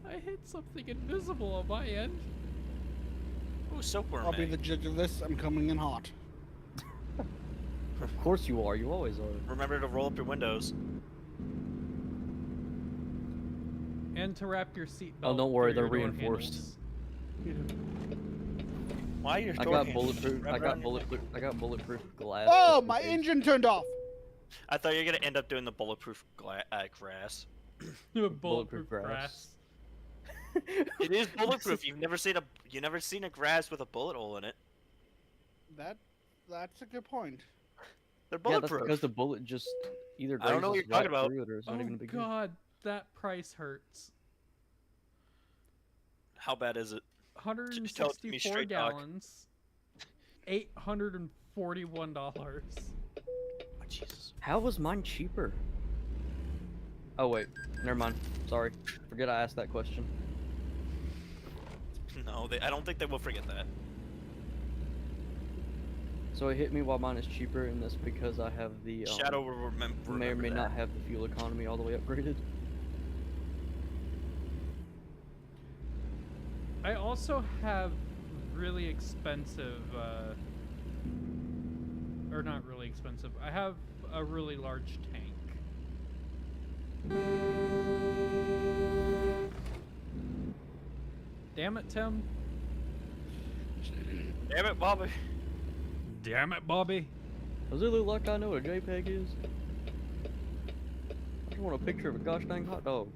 I hit something invisible on my end. Ooh, silkworm I'll be egg. the judge of this. I'm coming in hot. Of course you are. You always are. Remember to roll up your windows. And to wrap your seatbelt. Oh, don't worry, through they're your door reinforced. handles. Why are your I door got handles bulletproof. wrapped I got around your neck? bulletproof. I got bulletproof glass. Oh, just in my case. engine turned off. I thought you were gonna end up doing the bulletproof grass. Bulletproof grass. grass. It is bulletproof. You've never seen a grass with a bullet hole in it. That's a good point. They're Yeah, that's bulletproof. because the bullet just either I don't know what grazes you're talking right about. through it or it's not Oh even a big deal. god, that price hurts. How bad is it? Tell it to me 164 straight, Doc. gallons. $841. Oh, Jesus. How was mine cheaper? Oh wait, never mind. Sorry, forget I asked that question. No, I don't think they will forget that. So it hit me while mine is cheaper, and that's because I have the Shadow will remember. may or may not have the fuel economy all the way upgraded. I also have really expensive, or not really expensive. I have a really large tank. Damn it, Tim. Damn it, Bobby. Damn it, Bobby. Does it look like I know what a JPEG is? I just want a picture of a gosh dang hot dog.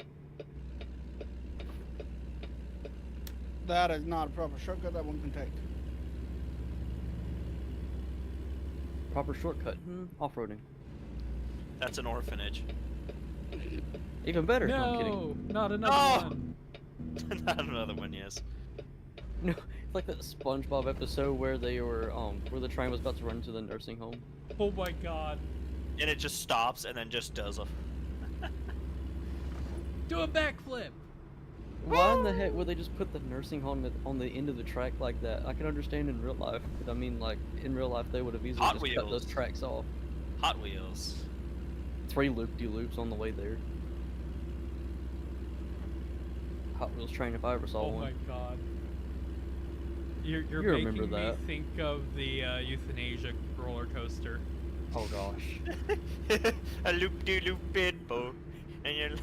That is not a proper shortcut that one can take. Proper shortcut. Off-roading. That's an orphanage. Even better. No, I'm kidding. No, not another No! one. Not another one, yes. No, it's like that SpongeBob episode where they were where the train was about to run to the nursing home. Oh my god. And it just stops and then just does a. Do a backflip. Why in the heck would they just put the nursing home on the end of the track like that? I can understand in real life, but I mean, like in real life, they would have easily Hot just cut those Wheels. tracks off. Hot Wheels. 3 loop-de-loops on the way there. Hot Wheels train if I ever saw Oh one. my god. You're You making remember me that. think of the euthanasia roller coaster. Oh gosh. A loop-de-loop bidbo. And you're.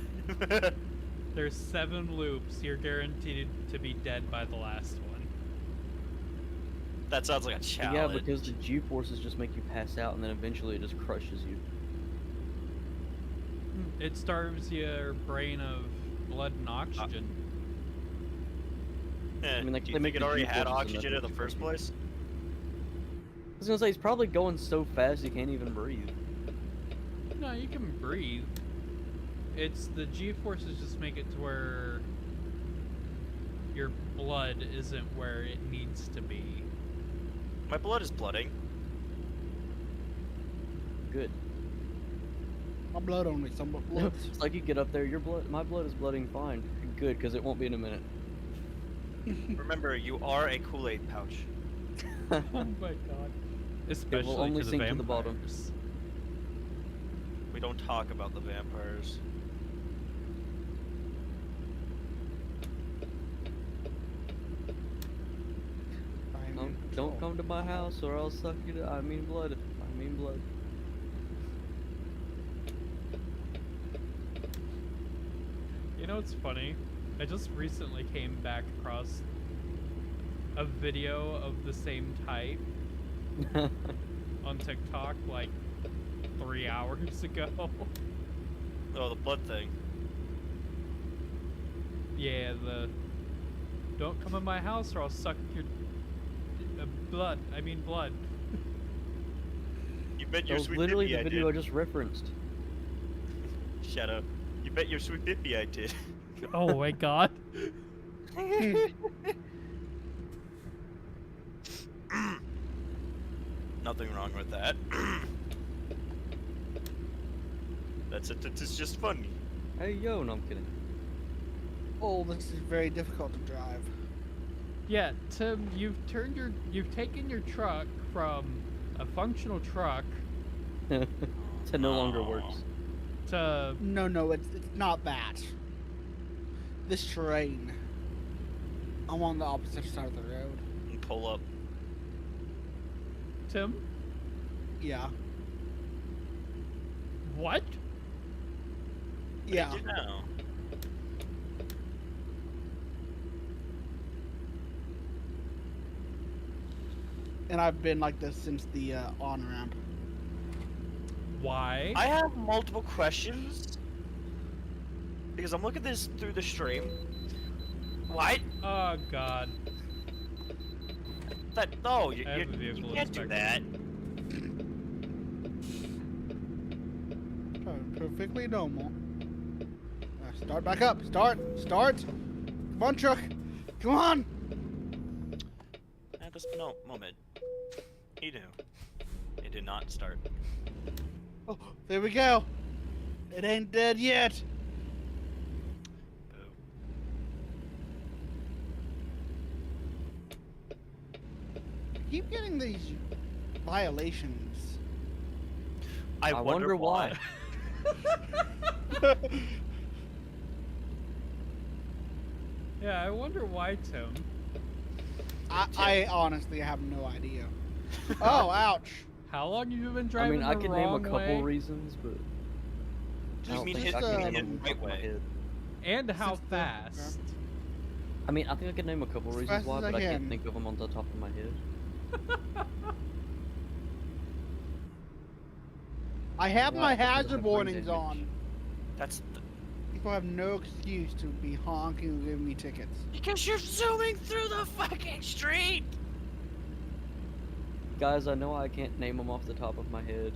There's 7 loops. You're guaranteed to be dead by the last one. That sounds like a challenge. Yeah, because the G-forces just make you pass out and then eventually it just crushes you. It starves your brain of blood and oxygen. Eh, I mean, like, do they you make think it the already had G-forces oxygen enough in the to first crush place? I was gonna say, he's probably going so fast he can't even breathe. No, you can breathe. It's the G-forces just make it to where your blood isn't where it needs to be. My blood is blooding. Good. My blood only somewhat bloods. It's like you get up there, my blood is blooding fine. Good, because it won't be in a minute. Remember, you are a Kool-Aid pouch. Oh my god. Especially only to the sink to vampires. the bottom. We don't talk about the vampires. Don't come to my house or I'll suck you to, I mean blood. I mean blood. You know what's funny? I just recently came back across a video of the same type on TikTok like 3 hours ago. Oh, the blood thing. Yeah, the don't come in my house or I'll suck your blood. I mean blood. You bet That your was sweet literally bippy the I video I did. just referenced. Shut up. You bet your sweet bippy I did. Oh my god. Nothing wrong with that. It's just funny. Hey yo, no I'm kidding. Oh, this is very difficult to drive. Yeah, Tim, you've taken your truck from a functional truck to no longer works. to No, it's not that. This terrain. I'm on the opposite side of the road. And pull up. Tim. Yeah. What? Yeah. Did you know? And I've been like this since the on ramp. Why? I have multiple questions. Because I'm looking at this through the stream. What? Oh God. No, I have a you vehicle can't do inspector. that. Perfectly normal. Start back up. Start. Come on, truck. Come on. At this moment, he knew. It did not start. Oh, there we go. It ain't dead yet. Boo. Keep getting these violations. I wonder why. Yeah, I wonder why, Tim. I honestly have no idea. Oh, ouch. How long have you been I driving mean, I the could name a wrong couple way? reasons, but I Just, don't mean think hit- I can you name mean them hit off the top of my right way. head. And how Just the- fast? I mean, I think I could name a couple As reasons fast why, as I but I can't can. think of them on the top of my head. I have Why? my Because of hazard the brain warnings damage. on. That's People have no excuse to be honking and giving me tickets. because you're zooming through the fucking street. Guys, I know I can't name them off the top of my head.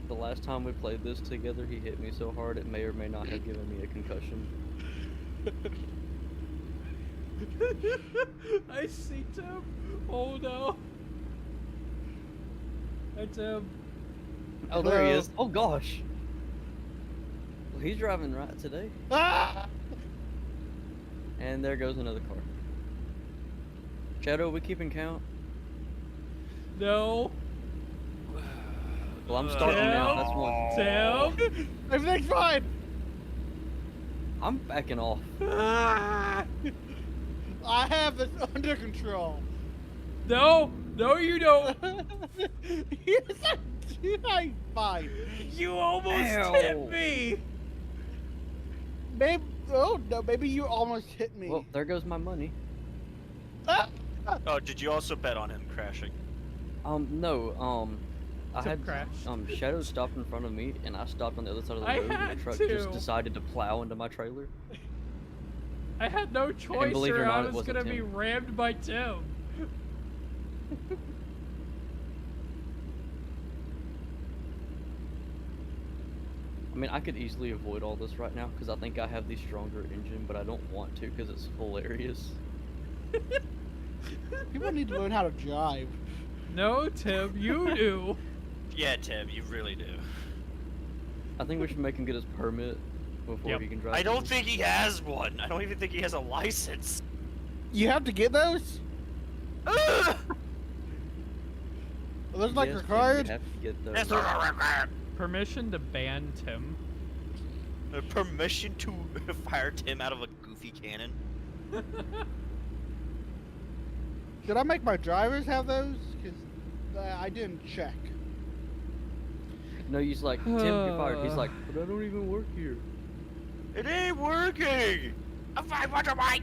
The last time we played this together, he hit me so hard it may or may not have given me a concussion. I see Tim. Oh no. Hi Tim. Oh, there he Hello. is. Oh gosh. Well, he's driving right today. Ah! And there goes another car. Shadow, we keeping count? No. Well, I'm starting now. That's one. Tim. Everything's fine. I'm backing off. Ah! I have this under control. No. No, you don't. Yes, I do. I'm fine. You almost Ow. hit me. Maybe. Oh no. Maybe you almost hit me. Well, there goes my money. Ah! Oh, did you also bet on him crashing? No, I Tim had crashed. Shadow stopped in front of me, and I stopped on the other side of the I road, and had the truck to. just decided to plow into my trailer. I had no choice, believe it or or not, I it was wasn't gonna be Tim. rammed by Tim. I mean, I could easily avoid all this right now because I think I have the stronger engine, but I don't want to because it's hilarious. People need to learn how to drive. No, Tim, you do. Yeah, Tim, you really do. I think we should make him get his permit before Yep. he can drive. I don't this. think he has one. I don't even think he has a license. You have to get those. Ugh! Are those like Yes, Tim, required? You have to get those. That's not required. Permission to ban Tim. Permission to fire Tim out of a goofy cannon. Did I make my drivers have those? Because I didn't check. No, he's like, Tim, you're fired. He's like, but I don't even work here. It ain't working. I'm fine. Watch your mic.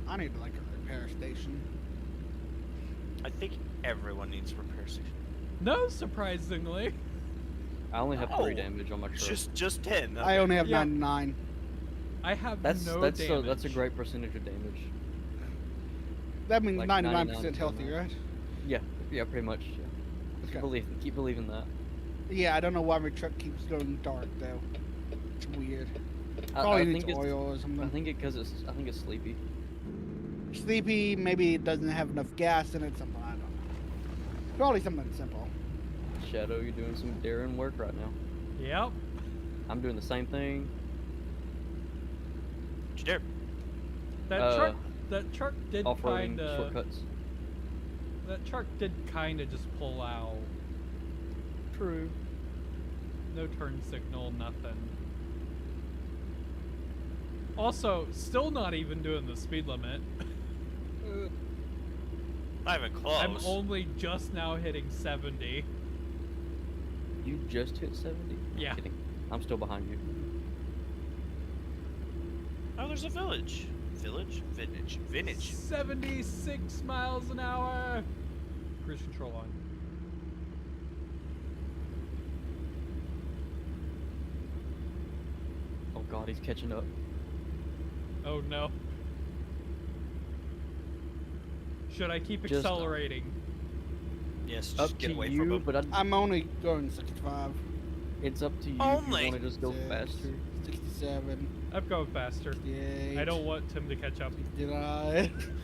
I need like a repair station. I think everyone needs a repair station. No, surprisingly. I only have 3 Oh, damage on my truck. Just 10. I only have Yeah. 99. I have that's no that's damage. that's a great percentage of damage. That means Like 99% 99%, healthy, right? right? Yeah, pretty much. Yeah. Okay. Keep believing that. Yeah, I don't know why my truck keeps going dark though. It's weird. I Probably think needs it's oil or something. I think it's sleepy. Sleepy, maybe it doesn't have enough gas in it, something, I don't know. Probably something simple. Shadow, you're doing some daring work right now. Yep. I'm doing the same thing. What you do? That truck did Off-roading kinda. shortcuts. That truck did kinda just pull out. True. No turn signal, nothing. Also, still not even doing the speed limit. Not even close. I'm only just now hitting 70. You just hit 70? Yeah. I'm kidding. I'm still behind you. Oh, there's a village. Vintage. 76 miles an hour. Cruise control on. Oh god, he's catching up. Oh no. Should I keep Just- accelerating? Yes, just Up get to away you, from him. but I'm only going 65, it's up to you. Only? If you want to just go 6, faster. 67, I'm going faster. 68. I don't want Tim to catch up. 69,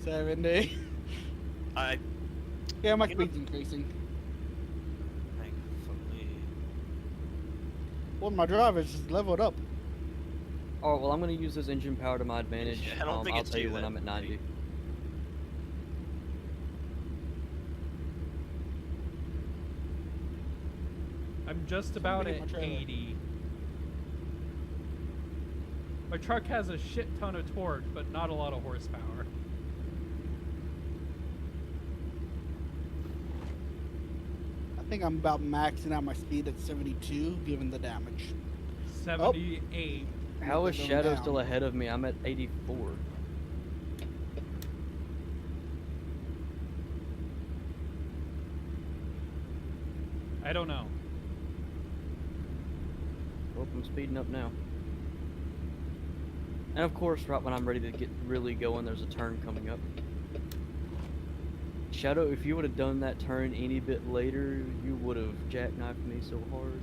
70. Yeah, my You know- speed's increasing. Thankfully. Well, my driver's just leveled up. Oh well, I'm gonna use this engine power to my advantage. I don't think I'll it's tell you you when that I'm at 90. I'm just about Somebody at hit my trailer. 80. My truck has a shit ton of torque, but not a lot of horsepower. I think I'm about maxing out my speed at 72, given the damage. 78. How is Going Shadow down. still ahead of me? I'm at 84. I don't know. Oh, I'm speeding up now. And of course, right when I'm ready to get really going, there's a turn coming up. Shadow, if you would have done that turn any bit later, you would have jackknifed me so hard.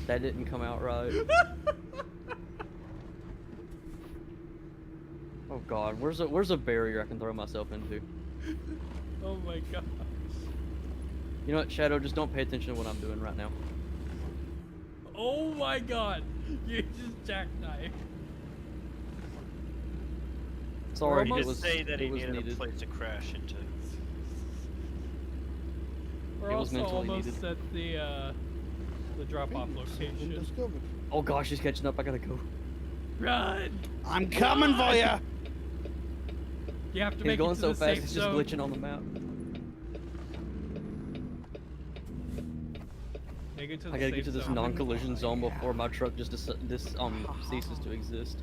That didn't come out right. Oh god, where's a barrier I can throw myself into? Oh my god. You know what, Shadow, just don't pay attention to what I'm doing right now. Oh my god. You just jackknifed. Sorry, He almost- it did was, say that he it was needed a needed. place to crash into. We're It was also mentally almost needed. at the drop-off location. Undiscovered. Oh gosh, he's catching up, I gotta go. Run! I'm coming for you. You have to He's make going it to so the fast, safe he's just zone. glitching on the map. Make it to the I gotta safe get to this zone. non-collision zone before my truck just ceases to exist.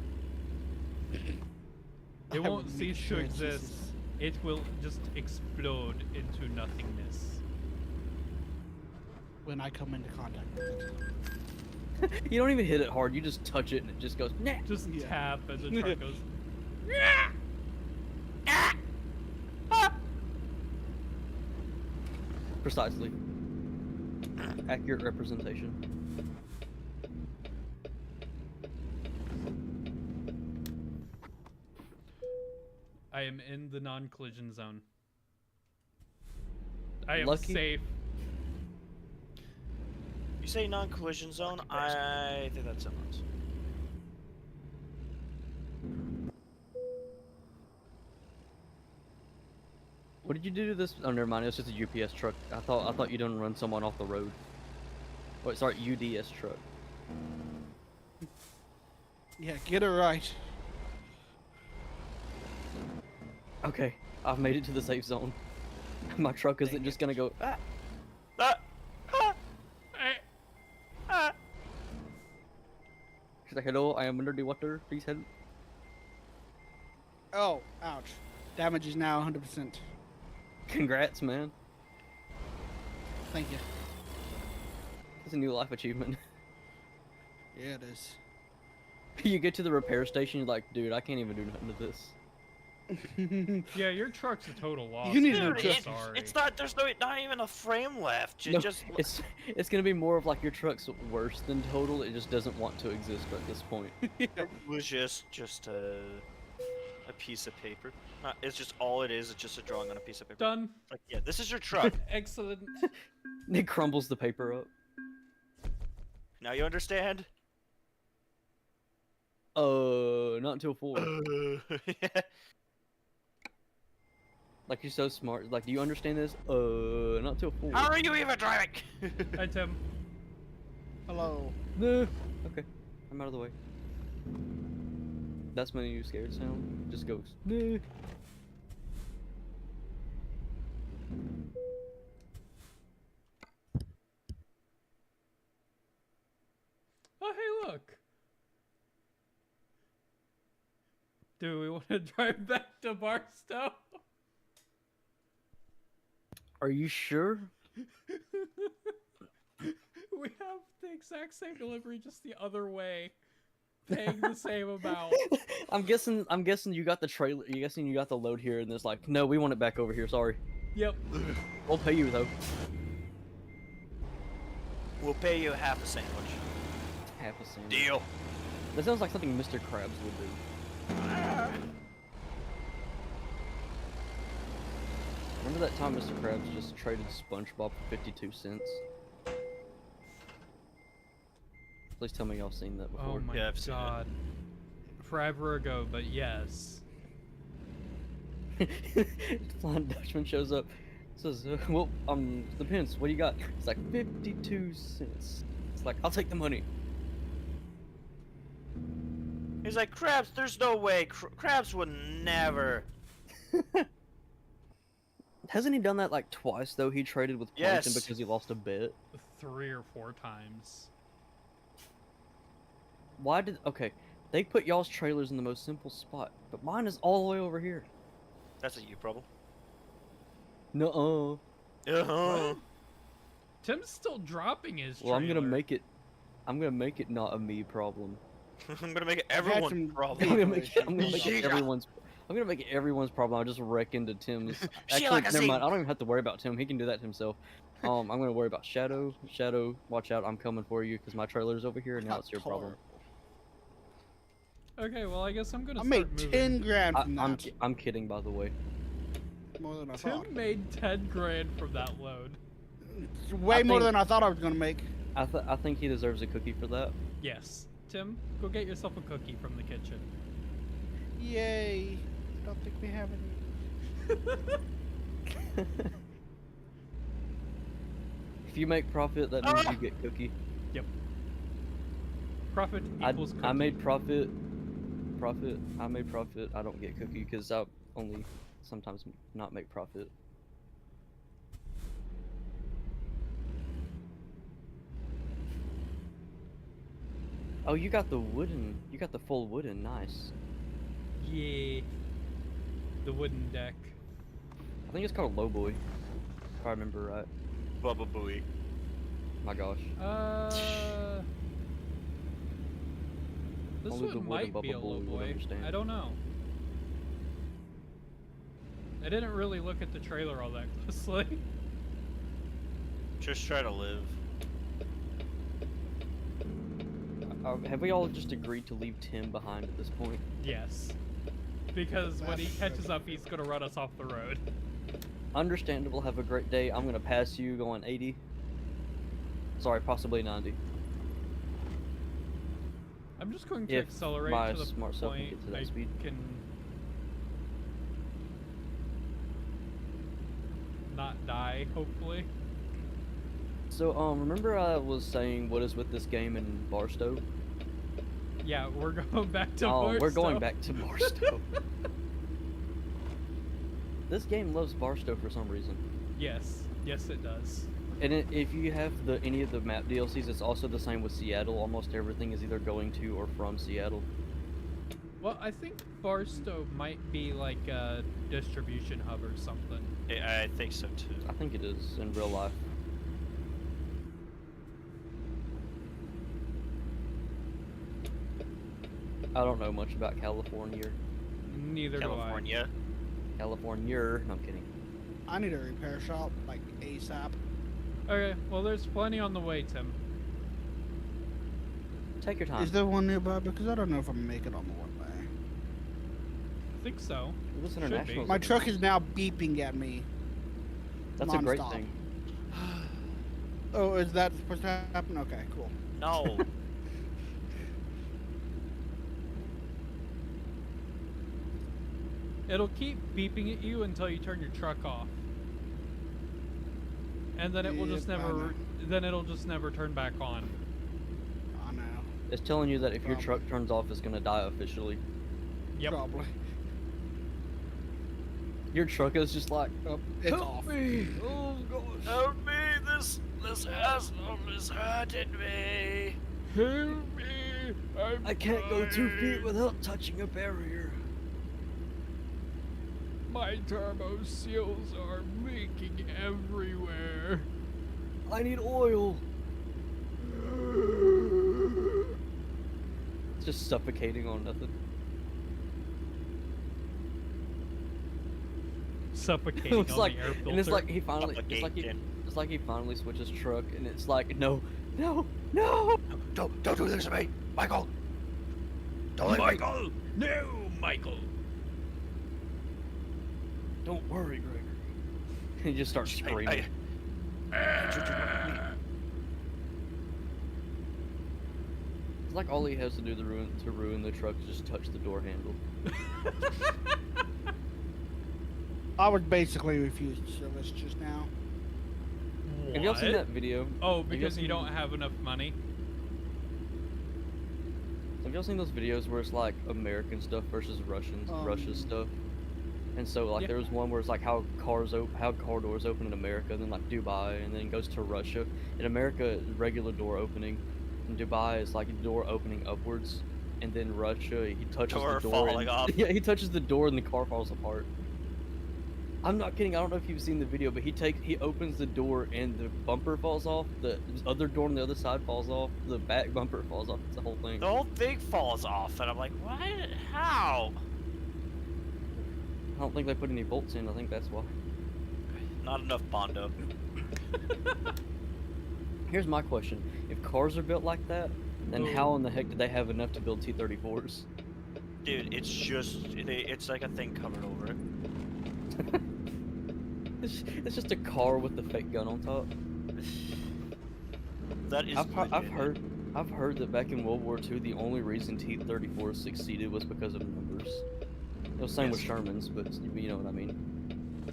It I won't will make cease sure to it exist. ceases. It will just explode into nothingness. When I come into contact with it. You don't even hit it hard, you just touch it and it just goes, nah. Just Yeah. tap and the truck goes. Precisely. Accurate representation. I am in the non-collision zone. I am Lucky. safe. You say non-collision zone? I think that's inland. What did you do to this? Oh, never mind. It was just a UPS truck. I thought you didn't run someone off the road. Wait, sorry, UDS truck. Yeah, get it right. Okay, I've made it to the safe zone. My truck isn't Dang just it. gonna go. Ah! Ah! Ah! Eh, Ah! She's like, hello, I am under the water. Please help. Oh, ouch. Damage is now 100%. Congrats, man. Thank you. It's a new life achievement. Yeah, it is. You get to the repair station, you're like, dude, I can't even do nothing to this. Yeah, your truck's a total loss. You need man. to I'm adjust- sorry. It's not. There's not even a frame left. You No, just. it's gonna be more of like your truck's worse than total. It just doesn't want to exist at this point. It was just a A piece of paper. It's just all it is. It's just a drawing on a piece of paper. Done. It's like, yeah, this is your truck. Excellent. Nick crumbles the paper up. Now you understand? Not until 4. Yeah. Like, you're so smart. Like, do you understand this? Not till 4. How are you even driving? Hi, Tim. Hello. No. Okay, I'm out of the way. That's my new scared sound. Just goes. No. Oh, hey, look. Do we want to drive back to Barstow? Are you sure? We have the exact same delivery, just the other way, paying the same amount. I'm guessing you got the trailer. You guessing you got the load here, and it's like, no, we want it back over here. Sorry. Yep. We'll pay you though. We'll pay you half a sandwich. Half a cent. Deal. That sounds like something Mr. Krabs would do. Remember that time Mr. Krabs just traded SpongeBob for 52 cents? Please tell me y'all seen that before. Oh my Yeah, I've seen it. god. Forever ago, but yes. Flying Dutchman shows up. Says, well, depends. What do you got? It's like 52 cents. It's like, I'll take the money. He's like, Krabs, there's no way. Krabs would never. Hasn't he done that like twice though? He traded with Plankton Yes. because he lost a bet. 3 or 4 times. Why did? Okay, they put y'all's trailers in the most simple spot, but mine is all the way over here. That's a you problem. No. Uh-huh. Tim's still dropping his Well, I'm gonna trailer. make it. I'm gonna make it not a me problem. I'm gonna make it I've had everyone's some problem. I'm gonna make it, I'm gonna make it Yeah. everyone's. I'm gonna make it everyone's problem. I'll just wreck into Tim's. Actually, like a never mind. scene. I don't even have to worry about Tim. He can do that himself. I'm gonna worry about Shadow. Shadow, watch out! I'm coming for you because my trailer's over here, and now it's your problem. Okay, well, I guess I'm gonna I start made moving. 10 grand from I'm that. I'm kidding, by the way. More than I Tim thought. made 10 grand from that load. It's way I more think- than I thought I was gonna make. I think he deserves a cookie for that. Yes. Tim, go get yourself a cookie from the kitchen. Yay! I don't think we have any. If you make profit, that means you get cookie. Yep. Profit equals cookie. I made profit. I made profit. I don't get cookie because I only sometimes not make profit. Oh, you got the wooden. You got the full wooden. Nice. Yeah. The wooden deck. I think it's called Lowboy. If I remember right. Bubba Booey. My gosh. This Only the one wooden might be a Bubba low Boy would boy. understand. I don't know. I didn't really look at the trailer all that closely. Just try to live. Have we all just agreed to leave Tim behind at this point? Yes. Because when he That's catches up, he's gonna run us off the road. Understandable. Have a great day. I'm gonna pass you going 80. Sorry, possibly 90. I'm just going to If accelerate my to the smart self can point get to that I speed. can not die, hopefully. So, remember I was saying what is with this game in Barstow? Yeah, we're going back to Oh, we're going Barstow. back to Barstow. This game loves Barstow for some reason. Yes, yes it does. And if you have any of the map DLCs, it's also the same with Seattle. Almost everything is either going to or from Seattle. Well, I think Barstow might be like a distribution hub or something. I think so too. I think it is in real life. I don't know much about California. Neither California. California. No, I'm kidding. I need a repair shop, like ASAP. do I. Okay, well there's plenty on the way, Tim. Take your time. Is there one nearby? Because I don't know if I'm gonna make it on the one way. think so. It was Should international. be. My truck is now beeping at me. That's a great nonstop. thing. Oh, is that supposed to happen? Okay, cool. No. It'll keep beeping at you until you turn your truck off. And then it will just Yep, I never know. then it'll just never turn back on. I know. It's telling you that if your Probably. truck turns off, it's gonna die officially. Yep. Probably. Your truck is just like, Oh, it's off. me! Oh gosh! Help me! This asshole is hurting me. Help me! I can't go 2 feet without touching a barrier. My turbo seals are leaking everywhere. I need oil. It's just suffocating on nothing. Suffocating It's on like, the air filter. and it's like he finally, Suffocating. it's like he finally switches truck, and it's like, no, no, no. Don't do this to me, Michael. Don't leave me. Michael! No, Michael! Don't worry, Gregory. He just starts screaming. It's like all he has to do to ruin the truck is just touch the door handle. I was basically refused service just now. Have y'all seen What? that video? Oh, Have y'all because you seen- don't have enough money? Have y'all seen those videos where it's like American stuff versus Russia's stuff? And so like Yeah. there was one where it's like how car doors open in America, then like Dubai, and then it goes to Russia. In America, regular door opening. In Dubai, it's like a door opening upwards, and then Russia, he touches Door the door. falling and, off. Yeah, he touches the door and the car falls apart. I'm not kidding. I don't know if you've seen the video, but he opens the door and the bumper falls off. The other door on the other side falls off. The back bumper falls off. It's the whole thing. The whole thing falls off, and I'm like, what? How? I don't think they put any bolts in. I think that's why. Not enough Bondo. Here's my question: if cars are built like that, then how in the heck did they have enough to build T-34s? Dude, it's like a thing covered over it. It's just a car with the fake gun on top. That is I've heard that back in World War II, the only reason T-34s succeeded was because of numbers. It was same with Yes. Shermans, but you know what I mean.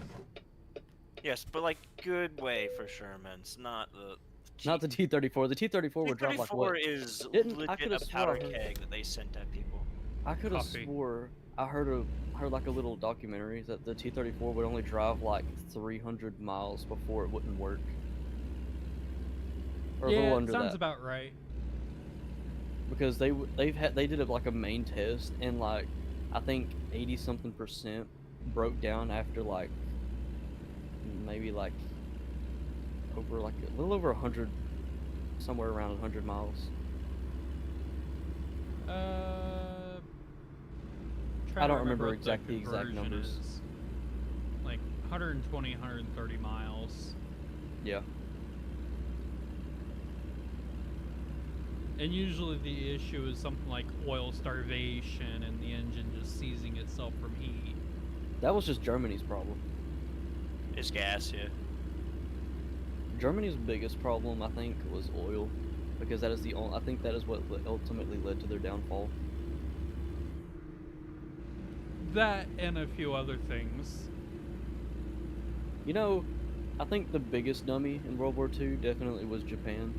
Yes, but like good way for Shermans, not the Not the T-34. The T-34 would drop like what? T-34 is Didn't- I legit could've a swore I powder heard- keg that they sent at people. I could have Copy. swore I heard like a little documentary that the T-34 would only drive like 300 miles before it wouldn't work. Or a Yeah, little it under sounds that. about right. Because they did like a main test, and like I think 80-something% broke down after like maybe like over like a little over 100, somewhere around 100 miles. Try I to don't remember what the the exact conversion numbers. is. Like 120, 130 miles. Yeah. And usually the issue is something like oil starvation and the engine just seizing itself from heat. That was just Germany's problem. It's gas, yeah. Germany's biggest problem, I think, was oil, because that is the only. I think that is what ultimately led to their downfall. That and a few other things. You know, I think the biggest dummy in World War II definitely was Japan.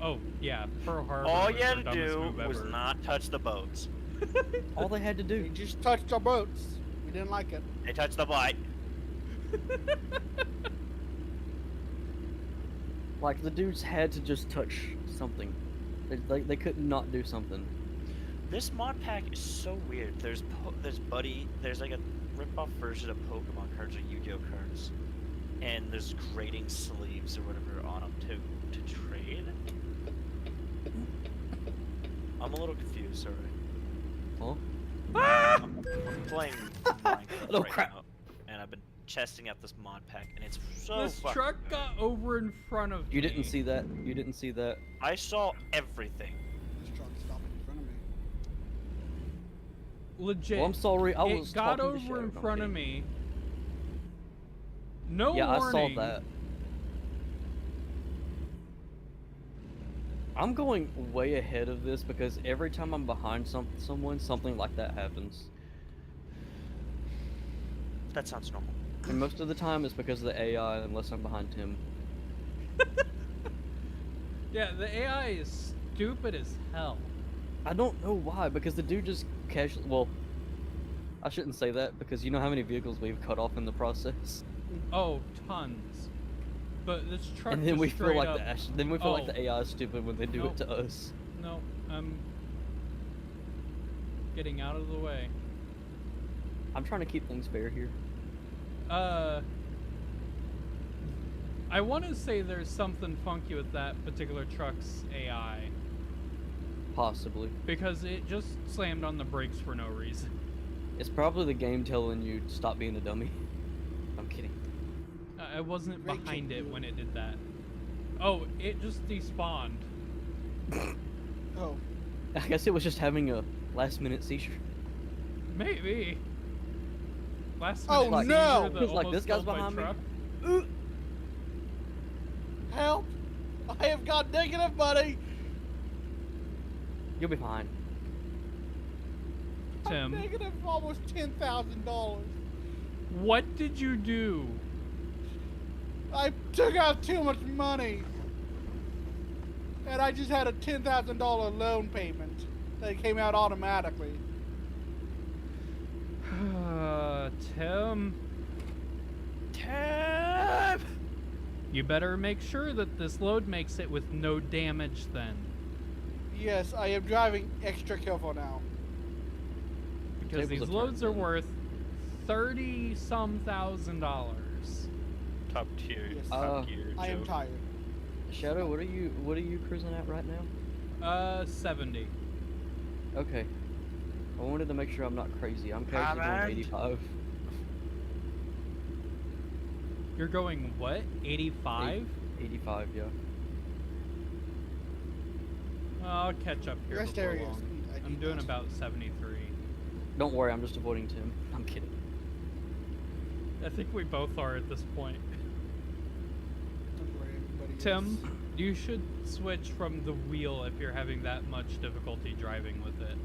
Oh, yeah, Pearl Harbor All was you their had to dumbest do move was ever. not touch the boats. All they had to We do. just touched our boats. We didn't like it. They touched the light. Like, the dudes had to just touch something. They could not do something. This mod pack is so weird. There's Buddy. There's like a rip-off version of Pokemon cards or Yu-Gi-Oh cards, and there's grading sleeves or whatever on them to trade. I'm a little confused. Sorry. Huh? I'm playing Minecraft Oh, right crap. now, and I've been testing out this mod pack, and it's so This fucking truck good. got over in front of You me. didn't see that? You didn't see that? I saw everything. This truck stopped in front of me. legit. Well, I'm sorry. I was It got talking to over in Shadow, I'm front of kidding. me. No Yeah, warning. I saw that. I'm going way ahead of this because every time I'm behind someone, something like that happens. That sounds normal. And most of the time it's because of the AI, unless I'm behind him. Yeah, the AI is stupid as hell. I don't know why, because the dude just casually. Well, I shouldn't say that because you know how many vehicles we've cut off in the process. Oh, tons. But this truck And then just we feel straight like up... the AI is stupid when they do it to us. No, I'm getting out of the way. I'm trying to keep things fair here. I want to say there's something funky with that particular truck's AI. Possibly. Because it just slammed on the brakes for no reason. It's probably the game telling you to stop being a dummy. I'm kidding. I wasn't Braking behind it you. when it did that. Oh, it just despawned. Oh, I guess it was just having a last minute seizure. Maybe. Last Oh, minute no! seizure that He's like, almost "This guy's killed my behind me." truck. help! I have got negative money. You'll be fine. I'm Tim, negative almost $10,000. what did you do? I took out too much money, and I just had a $10,000 loan payment that came out automatically. Tim, Tab! you better make sure that this load makes it with no damage then. Yes, I am driving extra careful now. Because Tables these are loads turned are in. worth $30-some thousand. Top tier. Yes. Top tier. I am joke. tired. Shadow, what are you cruising at right now? 70. Okay. I wanted to make sure I'm not crazy. I'm casually going Alright. 85. You're going what? 85? 85, yeah. I'll catch up here Rest before areas. long. I I'm need doing that. about 73. Don't worry, I'm just avoiding Tim. I'm kidding. I think we both are at this point. Don't worry, everybody Tim, is. you should switch from the wheel if you're having that much difficulty driving with it.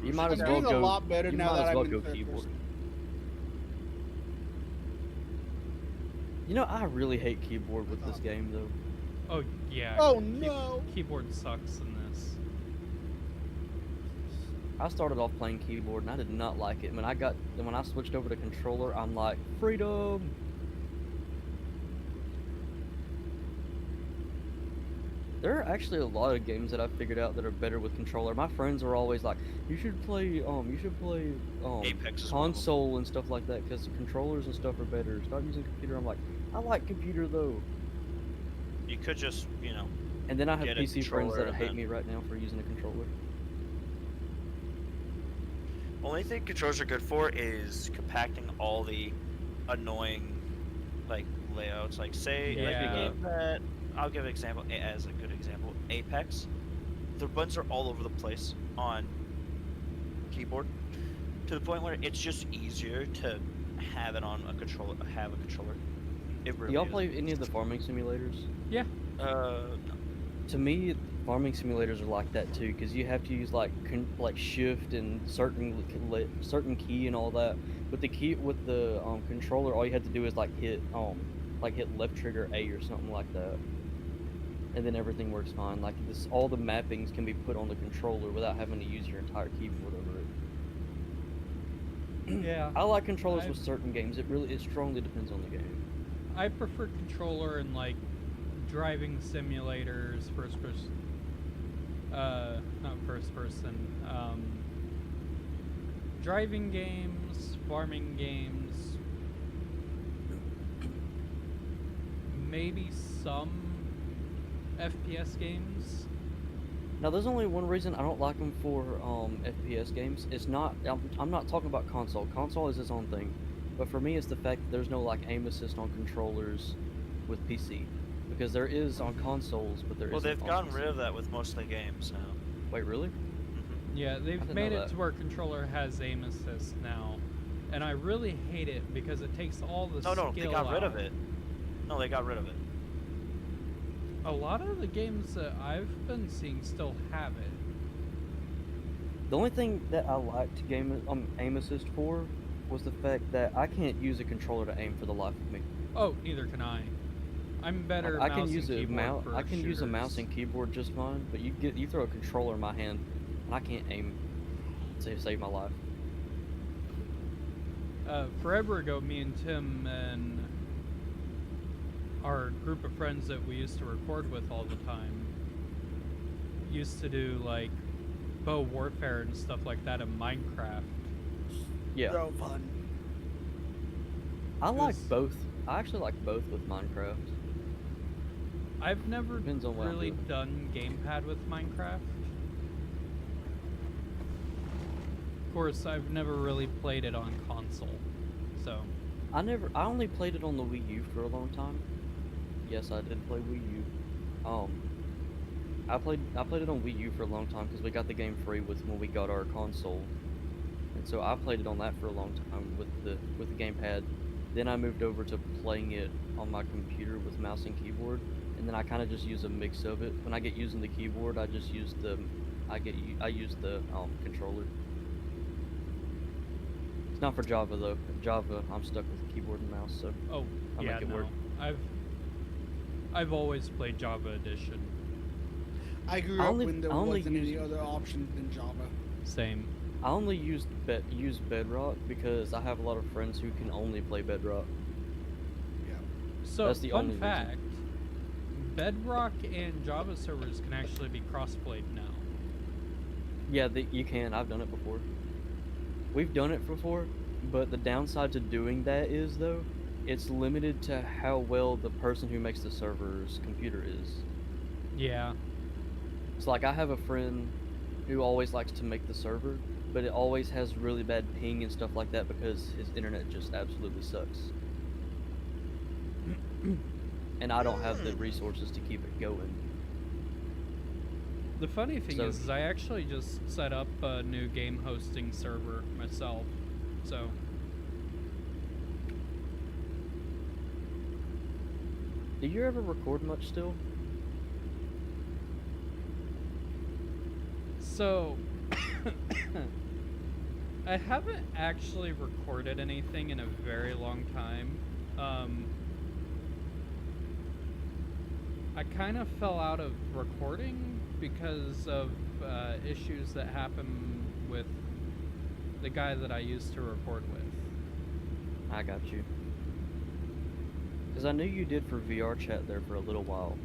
You might I'm as well doing go. a lot better you now might that as I'm well in go third keyboard. person. You know, I really hate keyboard with this game though. Oh, yeah. Oh, key- no. Keyboard sucks in this. I started off playing keyboard and I did not like it. When I switched over to controller, I'm like, freedom. There are actually a lot of games that I've figured out that are better with controller. My friends are always like, you should play Apex is one of them. console and stuff like that because controllers and stuff are better. Stop using computer. I'm like, I like computer though. You could just, And then I have Get a PC friends controller that and hate then- me right now for using a controller. only thing controllers are good for is compacting all the annoying, layouts. Like, say, like Yeah. a game that I'll give an example as a good example. Apex. The buttons are all over the place on keyboard, to the point where it's just easier to have it on a controller. It really Do y'all is. play any of the farming simulators? Yeah. No. To me, farming simulators are like that too, because you have to use like shift and certain key and all that. With the controller, all you have to do is hit left trigger A or something like that, and then everything works fine. Like this, all the mappings can be put on the controller without having to use your entire keyboard over it. Yeah. I like controllers I've- with certain games. It strongly depends on the game. I prefer controller in driving simulators, first person. Not first person. Driving games, farming games. Maybe some FPS games. Now, there's only one reason I don't like them for FPS games. It's not. I'm not talking about console. Console is its own thing, but for me, it's the fact that there's no aim assist on controllers with PC, because there is on consoles, but there Well, isn't they've on gotten PC. rid of that with most of the games now. Wait, really? Yeah, they've didn't made know it that. to where controller has aim assist now, and I really hate it because it takes all the No, skill they got rid of out. it. No, they got rid of it. A lot of the games that I've been seeing still have it. The only thing that I liked aim assist for was the fact that I can't use a controller to aim for the life of me. Oh, neither can I. I'm better I mouse can use and a keyboard for I can use a mouse shooters. and keyboard just fine, but you throw a controller in my hand, and I can't aim to save my life. Forever ago, me and Tim and our group of friends that we used to record with all the time used to do like bow warfare and stuff like that in Minecraft. Yeah, So fun. I like Because both. I actually like both with Minecraft. I've never Depends on what I'm really doing. done gamepad with Minecraft. Of course, I've never really played it on console, so I only played it on the Wii U for a long time. Yes, I did play Wii U. I played it on Wii U for a long time because we got the game free when we got our console, and so I played it on that for a long time with the gamepad. Then I moved over to playing it on my computer with mouse and keyboard, and then I kind of just use a mix of it. When I get using the keyboard, I just use I use the controller. It's not for Java though. Java, I'm stuck with keyboard and mouse, so oh I'll yeah, make it no. work. I've always played Java Edition. I grew I up only- when there I only wasn't any use- other options than Java. Same. I only use Bedrock because I have a lot of friends who can only play Bedrock. Yeah. So That's the fun only reason. fact: Bedrock and Java servers can actually be cross-played now. Yeah, you can. I've done it before. We've done it before, but the downside to doing that is though, it's limited to how well the person who makes the server's computer is. Yeah. So like I have a friend who always likes to make the server, but it always has really bad ping and stuff like that because his internet just absolutely sucks. And I don't have the resources to keep it going. The funny thing So- is I actually just set up a new game hosting server myself. So Do you ever record much still? So, I haven't actually recorded anything in a very long time. I kind of fell out of recording because of issues that happened with the guy that I used to record with. I got you. Because I knew you did for VR chat there for a little while.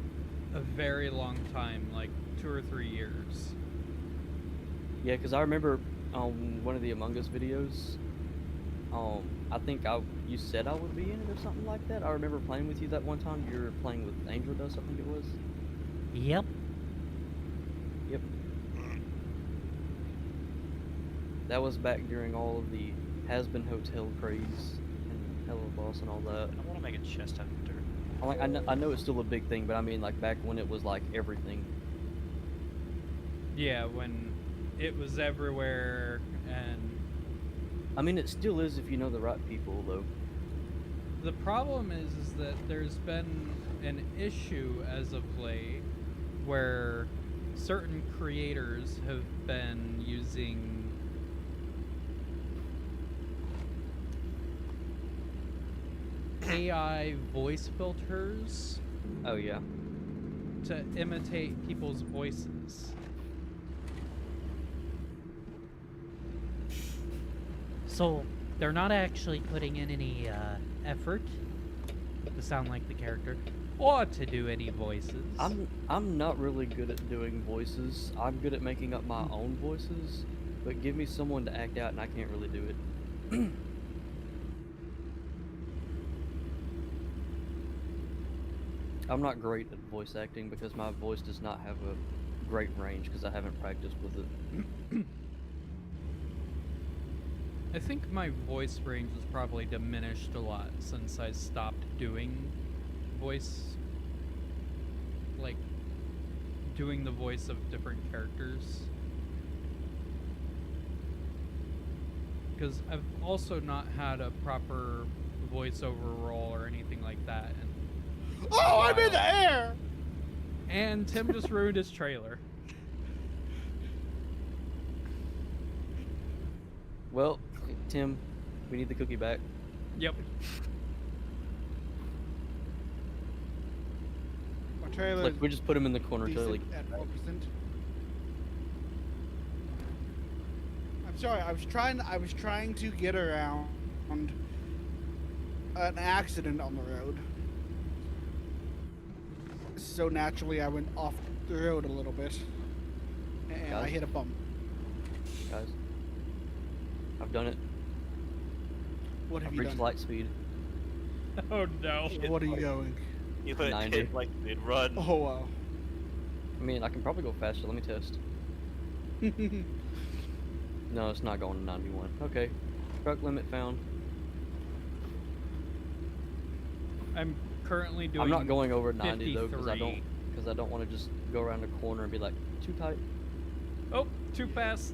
A very long time, like 2 or 3 years. Yeah, because I remember on one of the Among Us videos, I think you said I would be in it or something like that. I remember playing with you that one time. You were playing with Angel Dust, I think it was. Yep. Yep. That was back during all of the Has-Been Hotel craze and Hello Boss and all that. I want to make a chest out of dirt. I know it's still a big thing, but I mean like back when it was like everything. Yeah, when it was everywhere and I mean it still is if you know the right people though. the problem is that there's been an issue as of late where certain creators have been using AI voice filters Oh yeah. to imitate people's voices. So they're not actually putting in any effort to sound like the character or to do any voices. I'm not really good at doing voices. I'm good at making up my own voices, but give me someone to act out and I can't really do it. I'm not great at voice acting because my voice does not have a great range because I haven't practiced with it. I think my voice range has probably diminished a lot since I stopped doing voice, like doing the voice of different characters. because I've also not had a proper voiceover role or anything like that. And Oh, I'm in the air! And Tim just ruined his trailer. Well, Tim, we need the cookie back. Yep. My trailer Like we just put him in the corner is till like decent at 4%. I'm sorry, I was trying to get around an accident on the road. So naturally I went off the road a little bit. And I Guys? hit a bump. guys. I've done it. What have I've you reached done? light speed. Oh no. What are you going? You hit 90. like mid run. Oh wow. I mean, I can probably go faster. Let me test. No, it's not going to 91. Okay. Truck limit found. I'm currently doing. I'm not going over 90 though, because I 53. don't want to just go around the corner and be like too tight. Oh, too fast.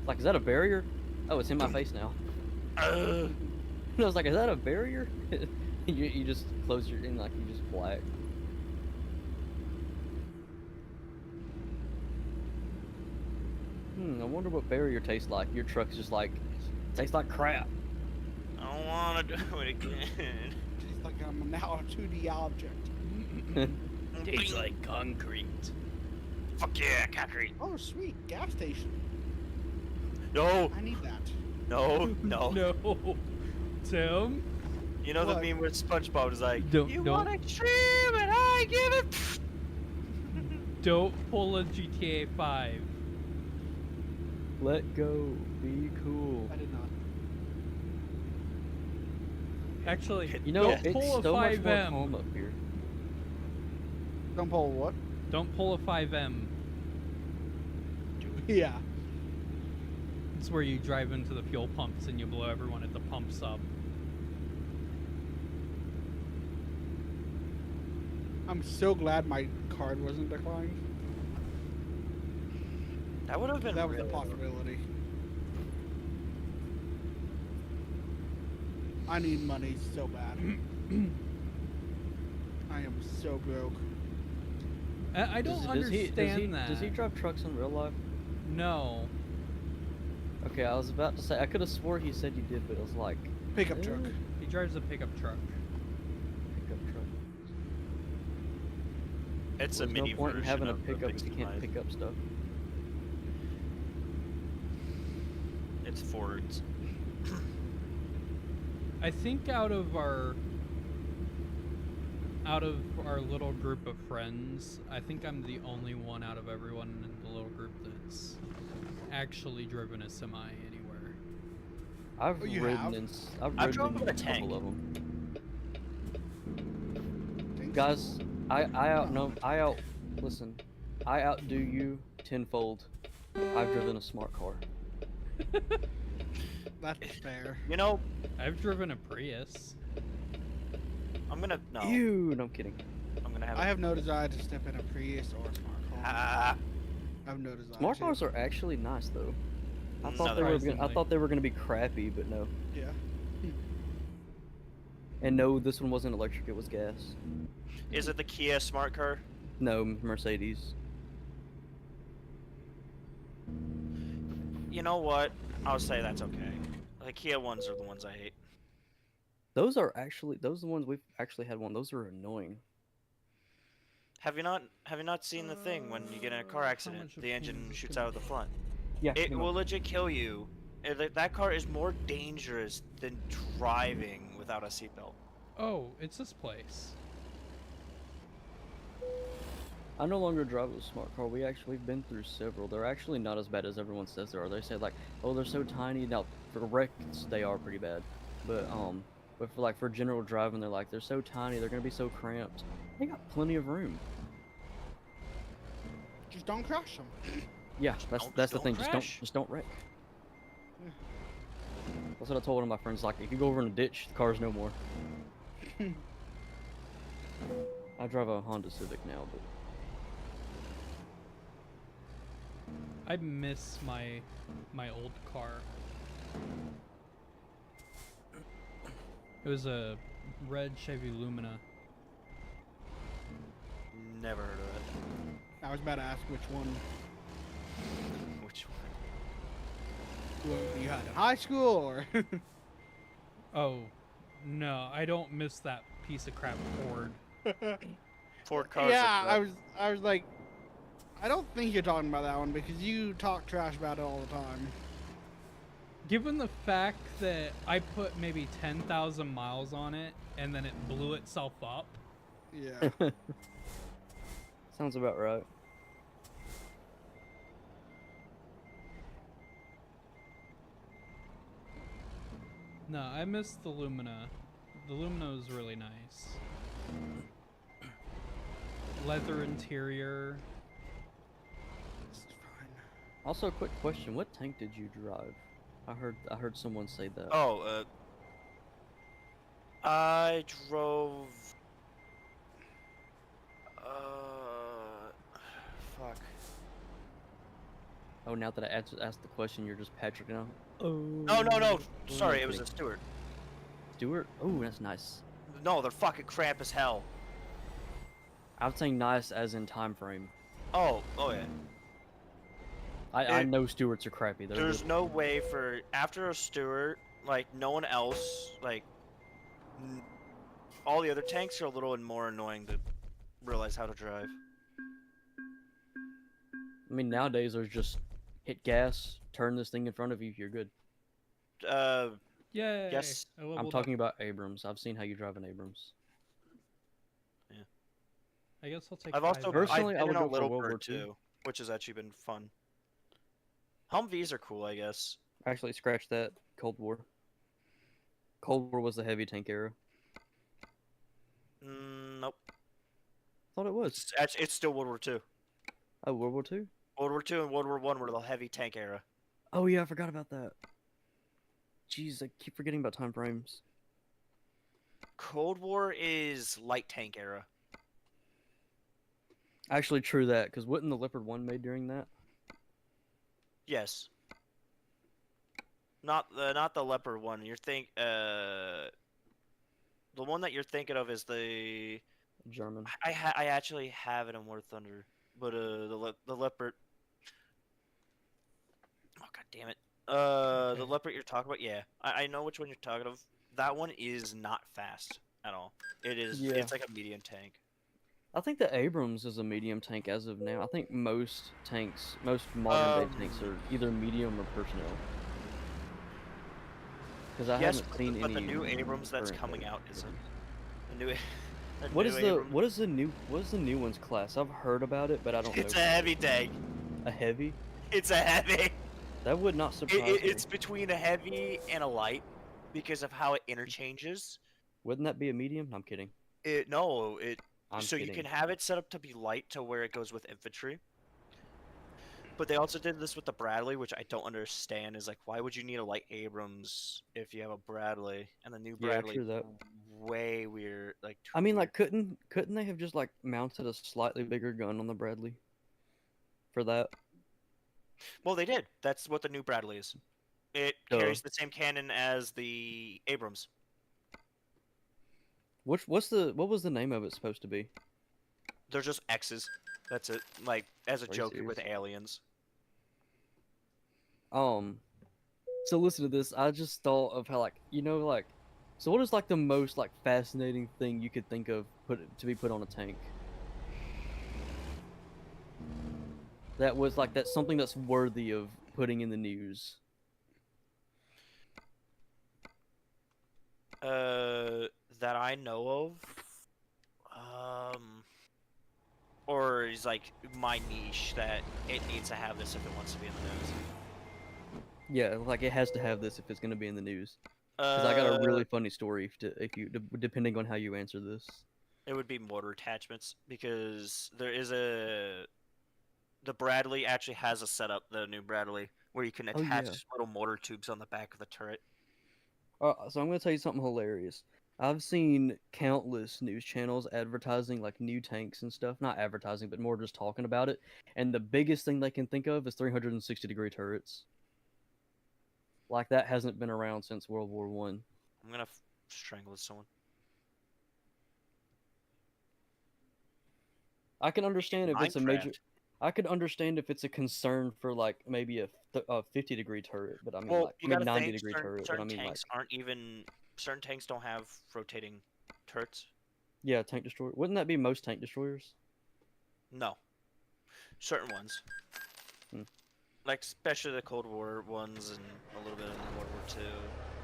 Like, is that a barrier? Oh, it's in my face now. I was like, is that a barrier? you just close your in like you just black. I wonder what barrier tastes like. Your truck's just like tastes like crap. I don't want to do it again. It's like I'm now a 2D object. Tastes like concrete. Fuck yeah, concrete. Oh sweet, gas station. No, I need that. no, no. No. Tim. You know What? the meme where SpongeBob is like, Don't- you don't- want extreme and I give it. Don't pull a GTA 5. Let go. Be cool. I did not. Actually, You know, don't it's pull a so much more 5M. calm up here. Don't pull what? Don't pull a 5M. Yeah. It's where you drive into the fuel pumps and you blow everyone at the pumps up. I'm so glad my card wasn't declined. That would have been. That was a really- possibility. I need money so bad. I am so broke. I don't understand that. Does he drive trucks in real life? No. Okay, I was about to say I could have swore he said you did, but it was like Pickup truck. He drives a pickup truck. pickup truck. It's a There's mini no point in version having a of the pickup if you Big can't Slide. pick up stuff. It's Fords. I think out of our little group of friends, I think I'm the only one out of everyone in the little group that's actually driven a semi anywhere. I've Oh, you ridden have? I've I've ridden driven in a a couple tank. of them. Thanks. Guys, listen, I outdo you tenfold. I've driven a smart car. That's fair. You know, I've driven a Prius. I'm gonna no. Ew, no I'm kidding. I'm gonna have. I have no desire to step in a Prius or a smart car. Ah, I have no desire. Smart to. cars are actually nice though. I No, thought they they're were not. gonna, I thought they were gonna be crappy, but no. Yeah. And no, this one wasn't electric, it was gas. is it the Kia smart car? No, Mercedes. You know what? I'll say that's okay. The Kia ones are the ones I hate. Those are the ones we've actually had one. Those are annoying. Have you not seen the thing when you get in a car How accident, much of the engine things shoots can- out of the front? Yeah. It will legit kill you. That car is more dangerous than driving without a seatbelt. Oh, it's this place. I no longer drive a smart car. We've been through several. They're actually not as bad as everyone says they are. They say like, oh, they're so tiny. Now for wrecks, they are pretty bad. But for general driving, they're like they're so tiny. They're gonna be so cramped. They got plenty of room. Just don't crash them. Yeah, that's the don't thing. crash. Just don't wreck. That's what I told one of my friends. Like, if you go over in a ditch, the car's no more. I drive a Honda Civic now, but I miss my old car. It was a red Chevy Lumina. Never heard of I was about to ask which one it. Which one? you had in high school, or Oh, no, I don't miss that piece of crap Ford. Ford cars. yeah, are I was like, I don't think you're talking about that one because you talk trash about it all the time. Given the fact that I put maybe 10,000 miles on it and then it blew itself up, Yeah. Sounds about right. no, I miss the Lumina. The Lumina was really nice. Leather interior. It's fine. Also, a quick question: what tank did you drive? I heard someone say that. Oh, I drove. Fuck. Oh, now that I asked the question, you're just Patrick now. Oh. No. Sorry, it was a Stewart. Stewart. Oh, that's nice. No, they're fucking crap as hell. I'm saying nice as in time frame. Oh yeah. I know Stewarts are crappy. There's no way for after a Stewart, like no one else, like all the other tanks are a little more annoying to realize how to drive. I mean, nowadays there's just hit gas, turn this thing in front of you, you're good. Yay! Yes, I I'm leveled talking up. about Abrams. I've seen how you drive an Abrams. I guess I'll take I've also Personally, I I've would been in go a for little World War bird II. too, which has actually been fun. Humvees are cool, I guess. Actually, scratch that. Cold War. Cold War was the heavy tank era. Nope. Thought it was. It's still World War II. Oh, World War II? World War II and World War I were the heavy tank era. Oh yeah, I forgot about that. Jeez, I keep forgetting about time frames. Cold War is light tank era. Actually, true that, because wasn't the Leopard 1 made during that? Yes. Not the Leopard one. The one that you're thinking of is the German. I actually have it in War Thunder, but the Leopard. Oh god damn it. The Leopard you're talking about, yeah. I know which one you're talking of. That one is not fast at all. It is. Yeah. It's like a medium tank. I think the Abrams is a medium tank as of now. I think most tanks, most modern day tanks are either medium or personnel. Because I Yes, haven't seen but any. the new Abrams that's current coming day out isn't. Abrams. The new. What new is the Abrams- what is the new one's class? I've heard about it, but I don't know. It's a heavy tank. A heavy? It's a heavy. That would not surprise me. It's between a heavy and a light because of how it interchanges. Wouldn't that be a medium? No, I'm kidding. No, I'm so kidding. you can have it set up to be light to where it goes with infantry. But they also did this with the Bradley, which I don't understand. Is like, why would you need a light Abrams if you have a Bradley? And the new Yeah, Bradley, true that. way weird. Like, I mean, like, couldn't they have just like mounted a slightly bigger gun on the Bradley? For that? well, they did. That's what the new Bradley is. It Duh. carries the same cannon as the Abrams. What was the name of it supposed to be? They're just X's. That's it. Like as a Are you joke serious? with aliens. So listen to this. I just thought of how like, so what is like the most like fascinating thing you could think of to be put on a tank? That was like that's something that's worthy of putting in the news. That I know of. Or is like my niche that it needs to have this if it wants to be in the news. Yeah, like it has to have this if it's going to be in the news. Because I got a really funny story depending on how you answer this. It would be mortar attachments because the Bradley actually has a setup, the new Bradley, where you can Oh, attach yeah. little mortar tubes on the back of the turret. So I'm going to tell you something hilarious. I've seen countless news channels advertising like new tanks and stuff. Not advertising, but more just talking about it. And the biggest thing they can think of is 360-degree turrets. Like that hasn't been around since World War One. I'm gonna strangle someone. I can understand if it's a major. Minecraft. I could understand if it's a concern for like maybe a 50-degree turret, but I mean Well, like you I mean gotta think 90-degree certain, turret, but I mean like tanks aren't even certain tanks don't have rotating turrets. yeah, tank destroyer. Wouldn't that be most tank destroyers? No, certain ones, Hmm. like especially the Cold War ones and a little bit in World War Two.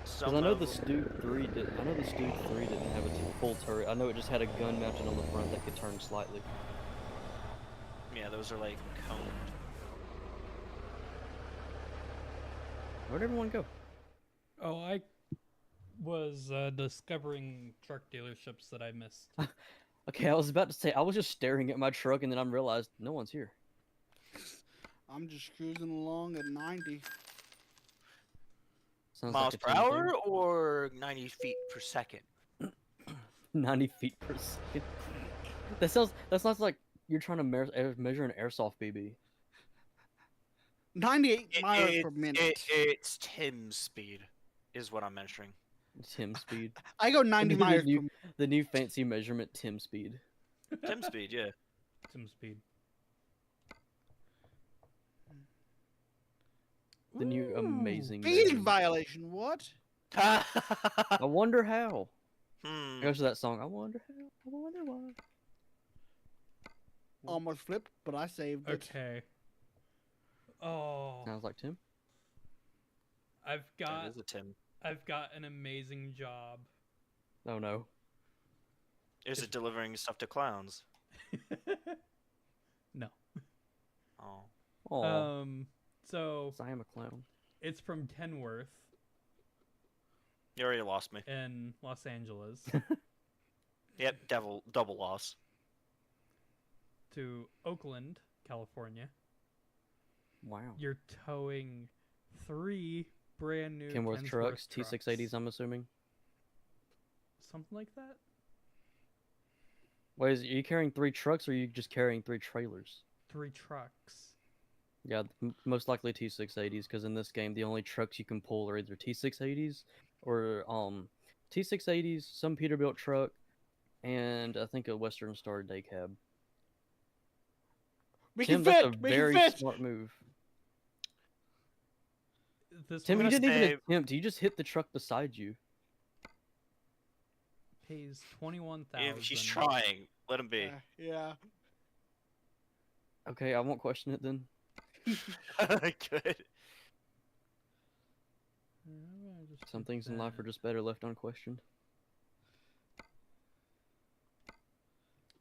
Because I know the Stug 3 did. I know the Stug 3 didn't have a full turret. I know it just had a gun mounted on the front that could turn slightly. Yeah, those are like coned. Where'd everyone go? Oh, I was discovering truck dealerships that I missed. Okay, I was about to say I was just staring at my truck and then I realized no one's here. I'm just cruising along at 90. Sounds Miles like a per team hour or 90 feet per second? thing. 90 feet per second. That sounds like you're trying to measure an airsoft BB. 98 miles per minute. It's Tim's speed, is what I'm measuring. Tim speed. I go 90 The miles new- per The new fancy measurement, Tim speed. Tim's speed, yeah. Some speed. The new amazing. speeding measurement. violation. What? I wonder how. Hmm. Goes to that song. I wonder how. I wonder why. Almost flipped, but I saved it. Okay. Oh, Sounds like Tim. I've That got is a Tim. an amazing job. Oh no. Is it delivering stuff to clowns? No. Oh. Oh, So I am a clown. it's from Kenworth You already lost me. in Los Angeles Yep, double loss. to Oakland, California. Wow. You're towing 3 brand new Kenworth trucks, T680s. I'm assuming. Something like that. Wait, are you carrying 3 trucks or are you just carrying 3 trailers? 3 trucks. Yeah, most likely T680s, because in this game the only trucks you can pull are either T680s or T680s, some Peterbilt truck, and I think a Western Star day cab. We Tim, can that's fit. a We very can fit. smart move. This Tim, one you gonna didn't even say- attempt. You just hit the truck beside you. pays 21,000. If he's trying, let him be. Yeah. Okay, I won't question it then. Good. Some things in life are just better left unquestioned.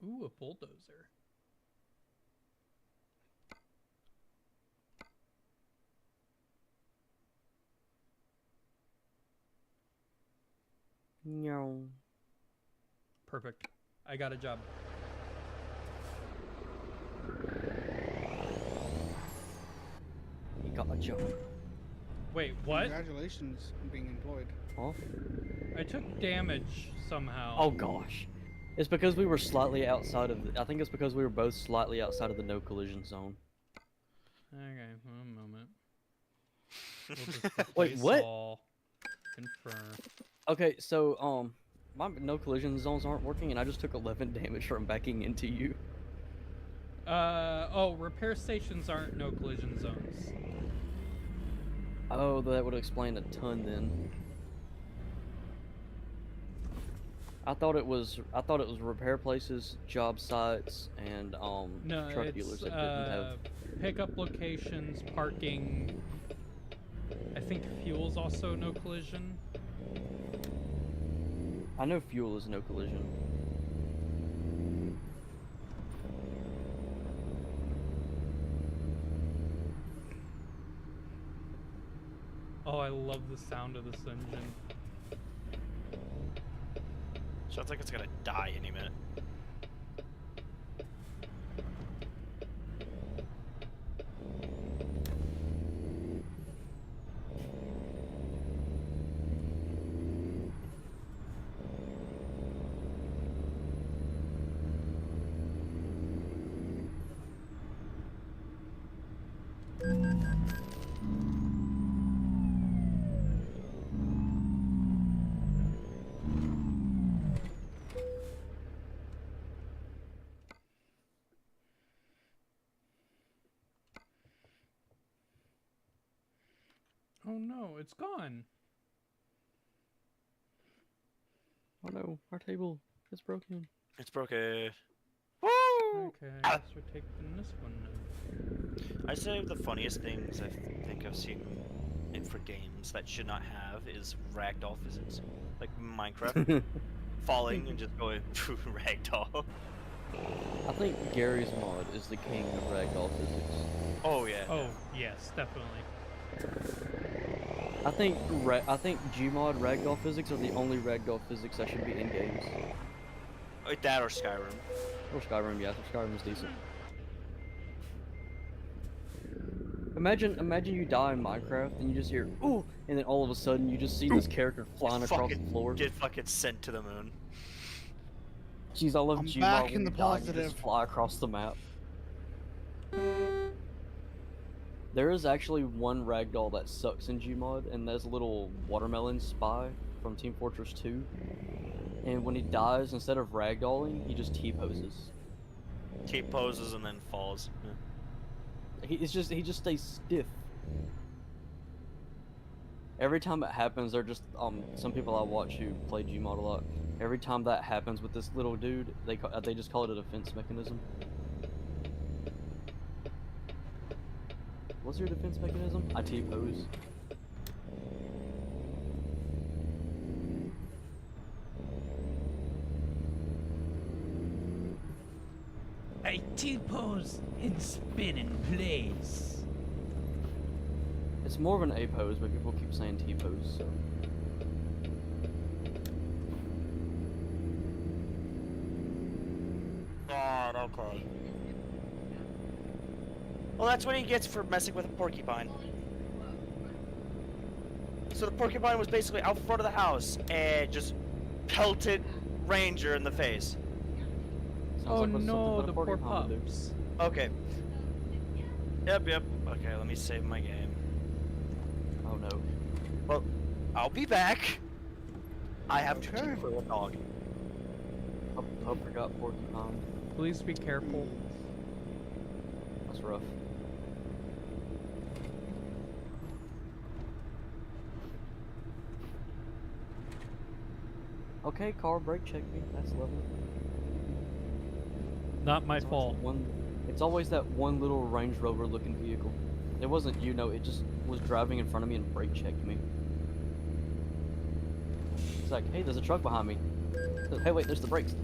Ooh, a bulldozer. No. Perfect. I got a job. You got a job. Wait, what? Congratulations on being employed. Huh? I took damage somehow. Oh gosh. It's because we were slightly outside of I think it's because we were both slightly outside of the no collision zone. Okay, one moment. We'll just Wait, replace what? all. Confirm. Okay, so my no collision zones aren't working and I just took 11 damage from backing into you. Oh, repair stations aren't no collision zones. Oh, that would explain a ton then. I thought it was repair places, job sites, and No, truck dealers it's that didn't have. pickup locations, parking. I think fuel's also no collision. I know fuel is no collision. Oh, I love the sound of this engine. Sounds like it's gonna die any minute. Oh no, it's gone. Oh no, our table is broken. It's broken. Okay, I guess we're taking this one now. I say the funniest things I think I've seen for games that should not have is ragdoll physics, like Minecraft, falling and just going ragdoll. I think Gary's mod is the king of ragdoll physics. Oh yeah. Oh, yes, definitely. I think Gmod ragdoll physics are the only ragdoll physics that should be in games. That or Skyrim. Or Skyrim, yeah, Skyrim's decent. Imagine you die in Minecraft and you just hear ooh, and then all of a sudden you just see this character flying across the floor. Get fucking sent to the moon. Jeez, I love I'm Gmod back when in you the die, you positive. just fly across the map. There is actually one ragdoll that sucks in Gmod, and there's a little watermelon spy from Team Fortress 2. And when he dies, instead of ragdolling, he just T-poses. T-poses and then falls. Yeah. He just stays stiff. Every time it happens, they're just some people I watch who play Gmod a lot. Every time that happens with this little dude, they just call it a defense mechanism. What's your defense mechanism? I T-pose. I T-pose and spin in place. It's more of an A pose, but people keep saying T pose. So. God, okay. Well, that's what he gets for messing with a porcupine. So the porcupine was basically out front of the house and just pelted Ranger in the face. Sounds Oh like what no, something the that a poor porcupine would do. pups. Okay. Yep. Okay, let me save my game. Oh no. Well, I'll be back. I have to Okay. keep for a dog. I forgot porcupine. Please be careful. That's rough. Okay, car, brake check me. That's lovely. Not my It's always fault. it's always that one little Range Rover looking vehicle. It wasn't you, no, it just was driving in front of me and brake checked me. It's like, hey, there's a truck behind me. Hey, wait, there's the brakes.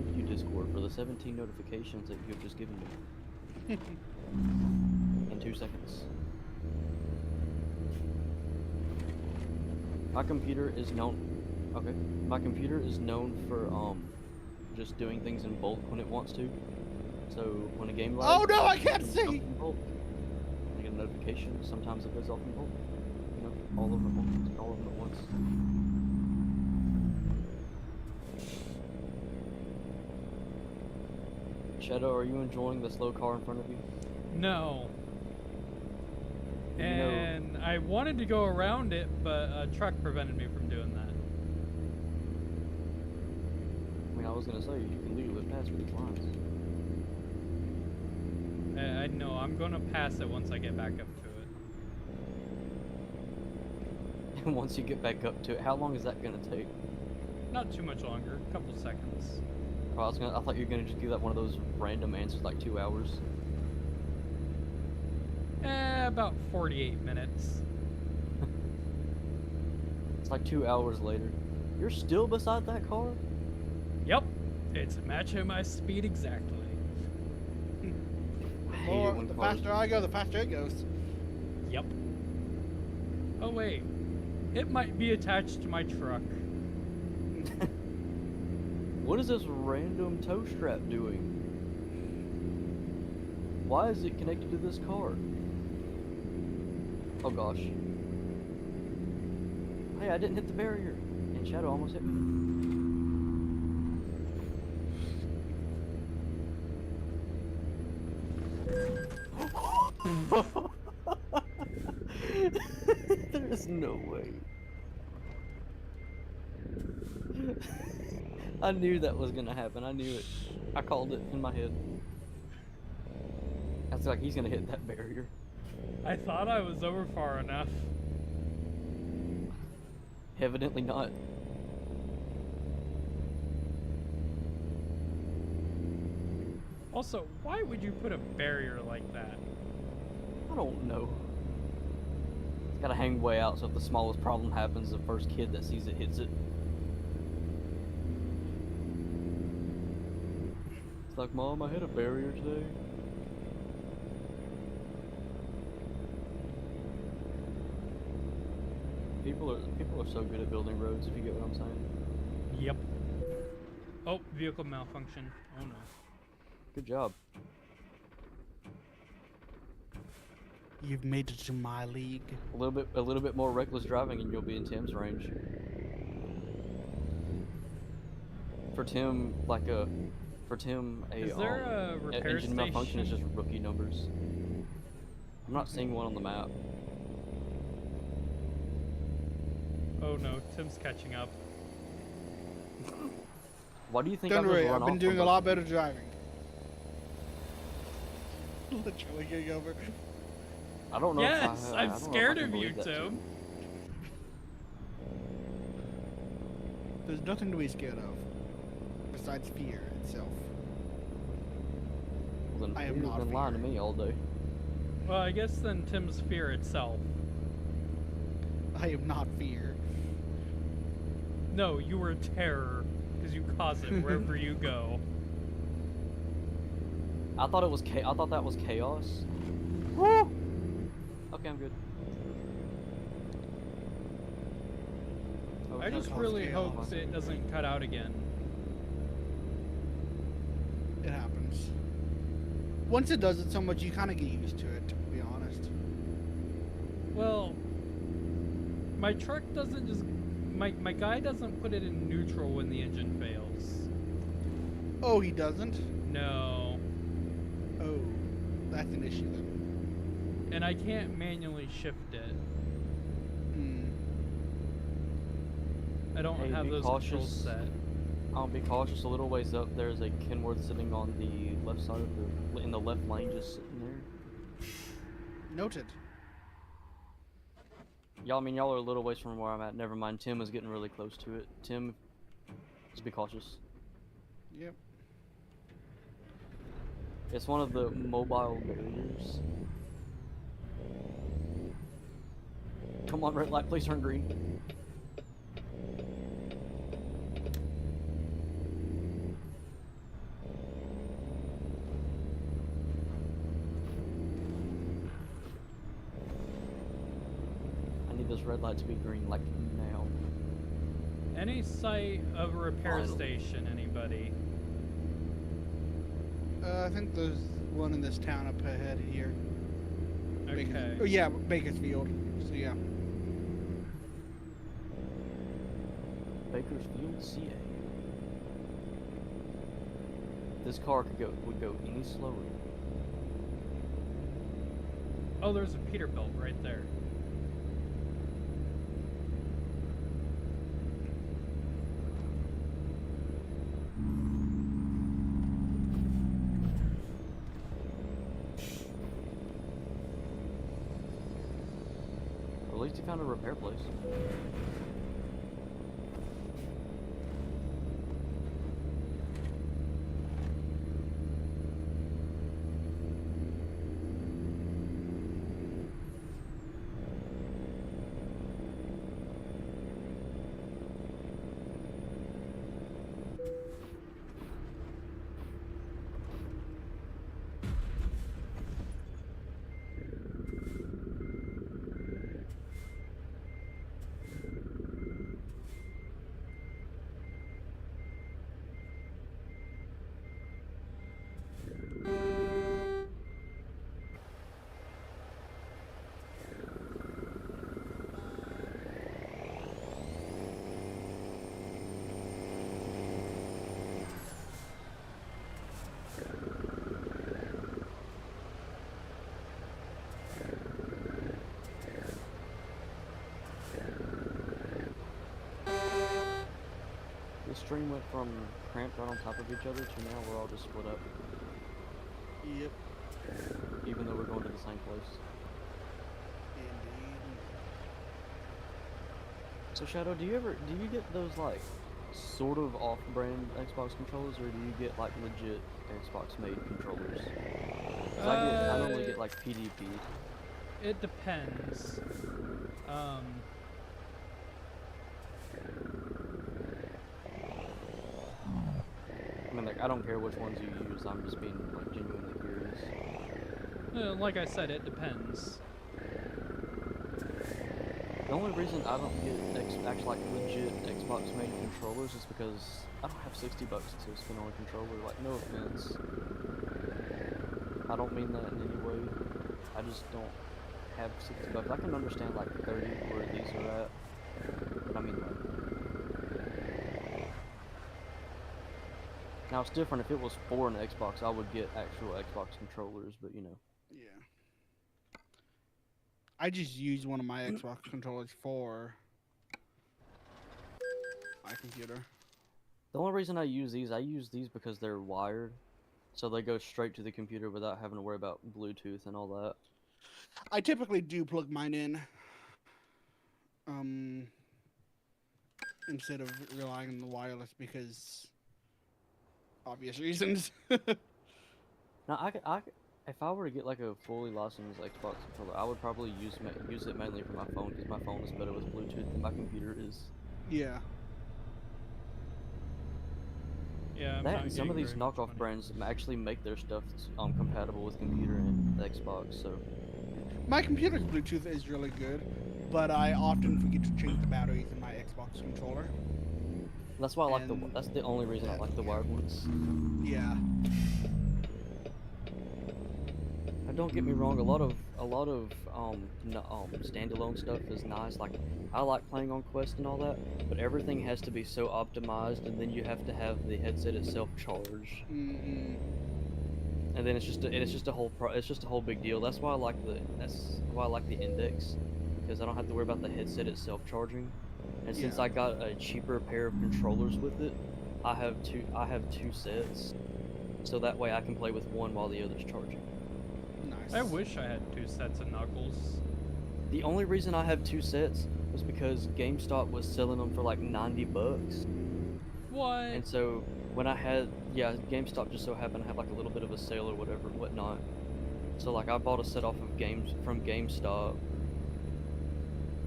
Thank you, Discord, for the 17 notifications that you have just given me. In 2 seconds. My computer is known. Okay. My computer is known for just doing things in bulk when it wants to. So when a game lags, Oh no, I can't it goes see! off in bulk. I get a notification. Sometimes it goes off in bulk. You know, all of them at once. Shadow, are you enjoying the slow car in front of you? No. You know- And I wanted to go around it, but a truck prevented me from doing that. I mean, I was gonna say you can legally pass for these lines. I know, I'm gonna pass it once I get back up to it. And once you get back up to it, how long is that gonna take? Not too much longer, a couple seconds. Oh, I thought you were gonna just give that one of those random answers like 2 hours. About 48 minutes. It's like 2 hours later. You're still beside that car? Yep, it's matching my speed exactly. I hate it More, when the cars- faster I go, the faster it goes. Yep. Oh wait, it might be attached to my truck. What is this random tow strap doing? Why is it connected to this car? Oh gosh. Hey, I didn't hit the barrier. And Shadow almost hit me. There's no way. I knew that was gonna happen. I knew it. I called it in my head. That's like he's gonna hit that barrier. I thought I was over far enough. Evidently not. Also, why would you put a barrier like that? I don't know. It's gotta hang way out so if the smallest problem happens, the first kid that sees it hits it. It's like, Mom, I hit a barrier today. People are so good at building roads, if you get what I'm saying. Yep. Oh, vehicle malfunction. Oh no. Good job. You've made it to my league. A little bit more reckless driving and you'll be in Tim's range. For Tim, Is there a repair engine malfunction is station? just rookie numbers. I'm not seeing one on the map. Oh no, Tim's catching up. Why do you think Don't I just worry, run I've been off doing from a lot both of better driving. Literally getting over. you? I don't know. Yes, if I I'm don't know if I scared can of you, believe that, Tim. There's nothing to be scared of besides fear itself. Well, then I am fear's not been lying to fear. me all day. Well, I guess then Tim's fear itself. I am not fear. No, you were terror because you cause it wherever you go. I thought it was I thought that was chaos. Woo! Okay, I'm good. I just cause really chaos. hope it doesn't cut out again. It happens. Once it does it so much, you kind of get used to it, to be honest. Well, my truck doesn't just... My guy doesn't put it in neutral when the engine fails. Oh, he doesn't? No. Oh, that's an issue then. And I can't manually shift it. Hmm. I don't Hey, have be those cautious. controls set. I'll be cautious. A little ways up, there's a Kenworth sitting on the left side of in the left lane, just sitting there. Noted. Y'all, I mean, y'all are a little ways from where I'm at. Never mind. Tim is getting really close to it. Tim, just be cautious. Yep. It's one of the mobile barriers. Come on, red light, please turn green. I need this red light to be green, like now. Any sight of a repair Finally. station, anybody? I think there's one in this town up ahead here. Okay. Oh yeah, Bakersfield. So yeah. Bakersfield, CA. This car would go any slower. Oh, there's a Peterbilt right there. At least he found a repair place. stream went from cramped right on top of each other to now we're all just split up, Yep. even though we're going to the same place. Indeed. So Shadow, do you get those like sort of off-brand Xbox controllers, or do you get like legit Xbox-made controllers? 'Cause I normally get like PDP. It depends. I mean, like I don't care which ones you use. I'm just being like genuinely curious. Like I said, it depends. The only reason I don't get actually like legit Xbox-made controllers is because I don't have $60 to spend on a controller. Like, no offense. I don't mean that in any way. I just don't have $60. I can understand like 30 where these are at, but I mean like. Now it's different. If it was for an Xbox, I would get actual Xbox controllers, but you know. Yeah. I just use one of my Xbox controllers for my computer. The only reason I use these because they're wired, so they go straight to the computer without having to worry about Bluetooth and all that. I typically do plug mine in, instead of relying on the wireless because obvious reasons. Now, if I were to get like a fully licensed Xbox controller, I would probably use it mainly for my phone because my phone is better with Bluetooth than my computer is. Yeah. Yeah, I'm That not and some of getting these very much knockoff money. brands actually make their stuff compatible with computer and Xbox. So My computer's Bluetooth is really good, but I often forget to change the batteries in my Xbox controller. that's why I like And that's the only reason I like the wired ones. Yeah. Now, don't get me wrong, a lot of standalone stuff is nice. Like I like playing on Quest and all that, but everything has to be so optimized, and then you have to have the headset itself charge, Mm-hmm. and then it's just a whole big deal. That's why I like the Index, because I don't have to worry about the headset itself charging. And since Yeah. I got a cheaper pair of controllers with it, I have two sets, so that way I can play with one while the other's charging. Nice. I wish I had 2 sets of Knuckles. The only reason I have two sets was because GameStop was selling them for like $90. What? And so when GameStop just so happened to have like a little bit of a sale or whatnot. So like I bought a set off of from GameStop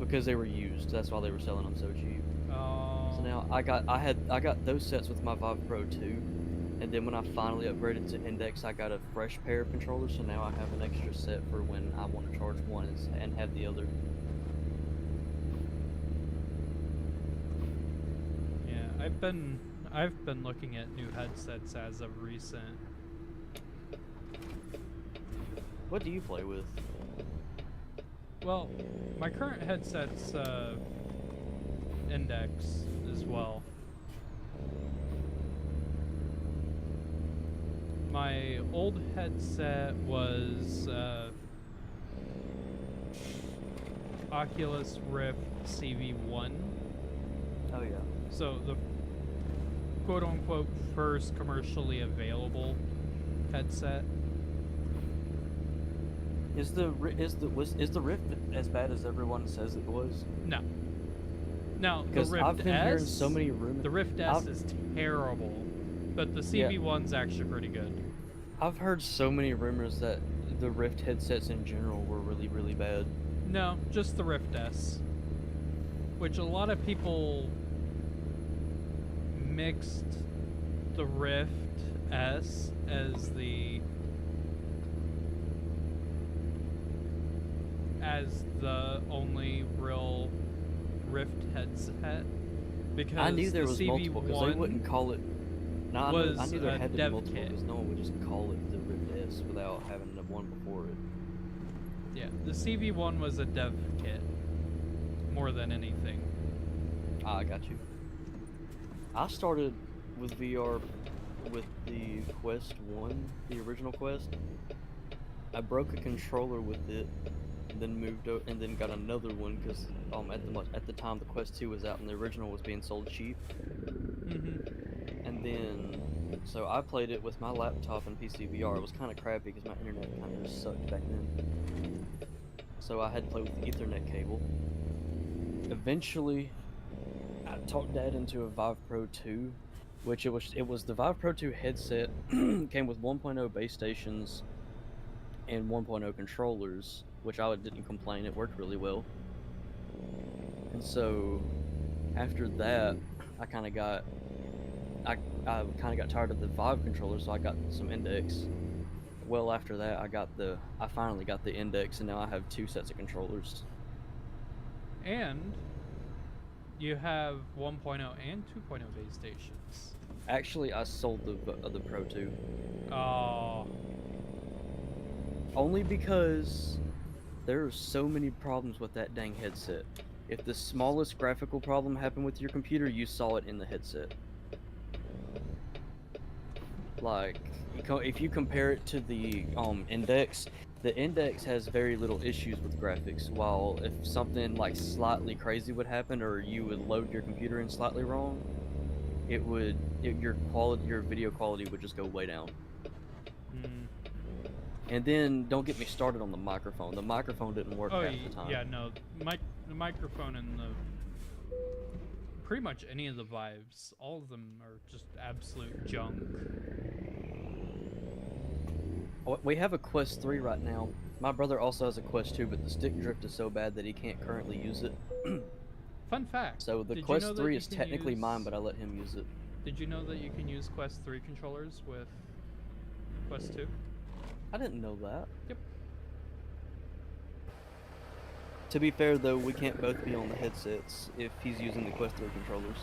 because they were used. That's why they were selling them so cheap. Oh. So now I got those sets with my Vive Pro 2, and then when I finally upgraded to Index, I got a fresh pair of controllers. So now I have an extra set for when I want to charge one and have the other. Yeah, I've been looking at new headsets as of recent. What do you play with? Well, my current headset's Index as well. My old headset was Oculus Rift CV1. Oh yeah. So the quote-unquote first commercially available headset. Is the Rift as bad as everyone says it was? No. No, the Because Rift I've been S. hearing so many rumors. The Rift S is terrible, but the Yeah. CV1's actually pretty good. I've heard so many rumors that the Rift headsets in general were really, really bad. No, just the Rift S, which a lot of people mixed the Rift S as the only real Rift headset, because I knew there the was CV1 multiple because they wouldn't call it. No, I was knew there a had to be dev multiple kit. because no one would just call it the Rift S without having the one before it. Yeah, the CV1 was a dev kit more than anything. Ah, I got you. I started with VR with the Quest 1, the original Quest. I broke a controller with it, and then and then got another one because at the time the Quest 2 was out and the original was being sold cheap. Mm-hmm. And then, so I played it with my laptop and PC VR. It was kind of crappy because my internet kind of just sucked back then. So I had to play with the Ethernet cable. Eventually, I talked Dad into a Vive Pro 2, which it was the Vive Pro 2 headset came with 1.0 base stations and 1.0 controllers, which I didn't complain. It worked really well. And so after that, I kind of got I kind of got tired of the Vive controller, so I got some Index. Well, after that, I finally got the Index, and now I have two sets of controllers. And you have 1.0 and 2.0 base stations. Actually, I sold the Pro 2 Oh, only because there are so many problems with that dang headset. If the smallest graphical problem happened with your computer, you saw it in the headset. Like, if you compare it to the Index, the Index has very little issues with graphics. While if something like slightly crazy would happen, or you would load your computer in slightly wrong, your video quality would just go way down. mm. And then don't get me started on the microphone. The microphone didn't work Oh, half the time. yeah, no. The microphone and the pretty much any of the Vives, all of them are just absolute junk. We have a Quest 3 right now. My brother also has a Quest 2, but the stick drift is so bad that he can't currently use it. Fun fact. So the did you Quest know that 3 you is can technically mine, use- but I let him use it. Did you know that you can use Quest 3 controllers with Quest 2? I didn't know that. Yep. To be fair, though, we can't both be on the headsets if he's using the Quest 3 controllers.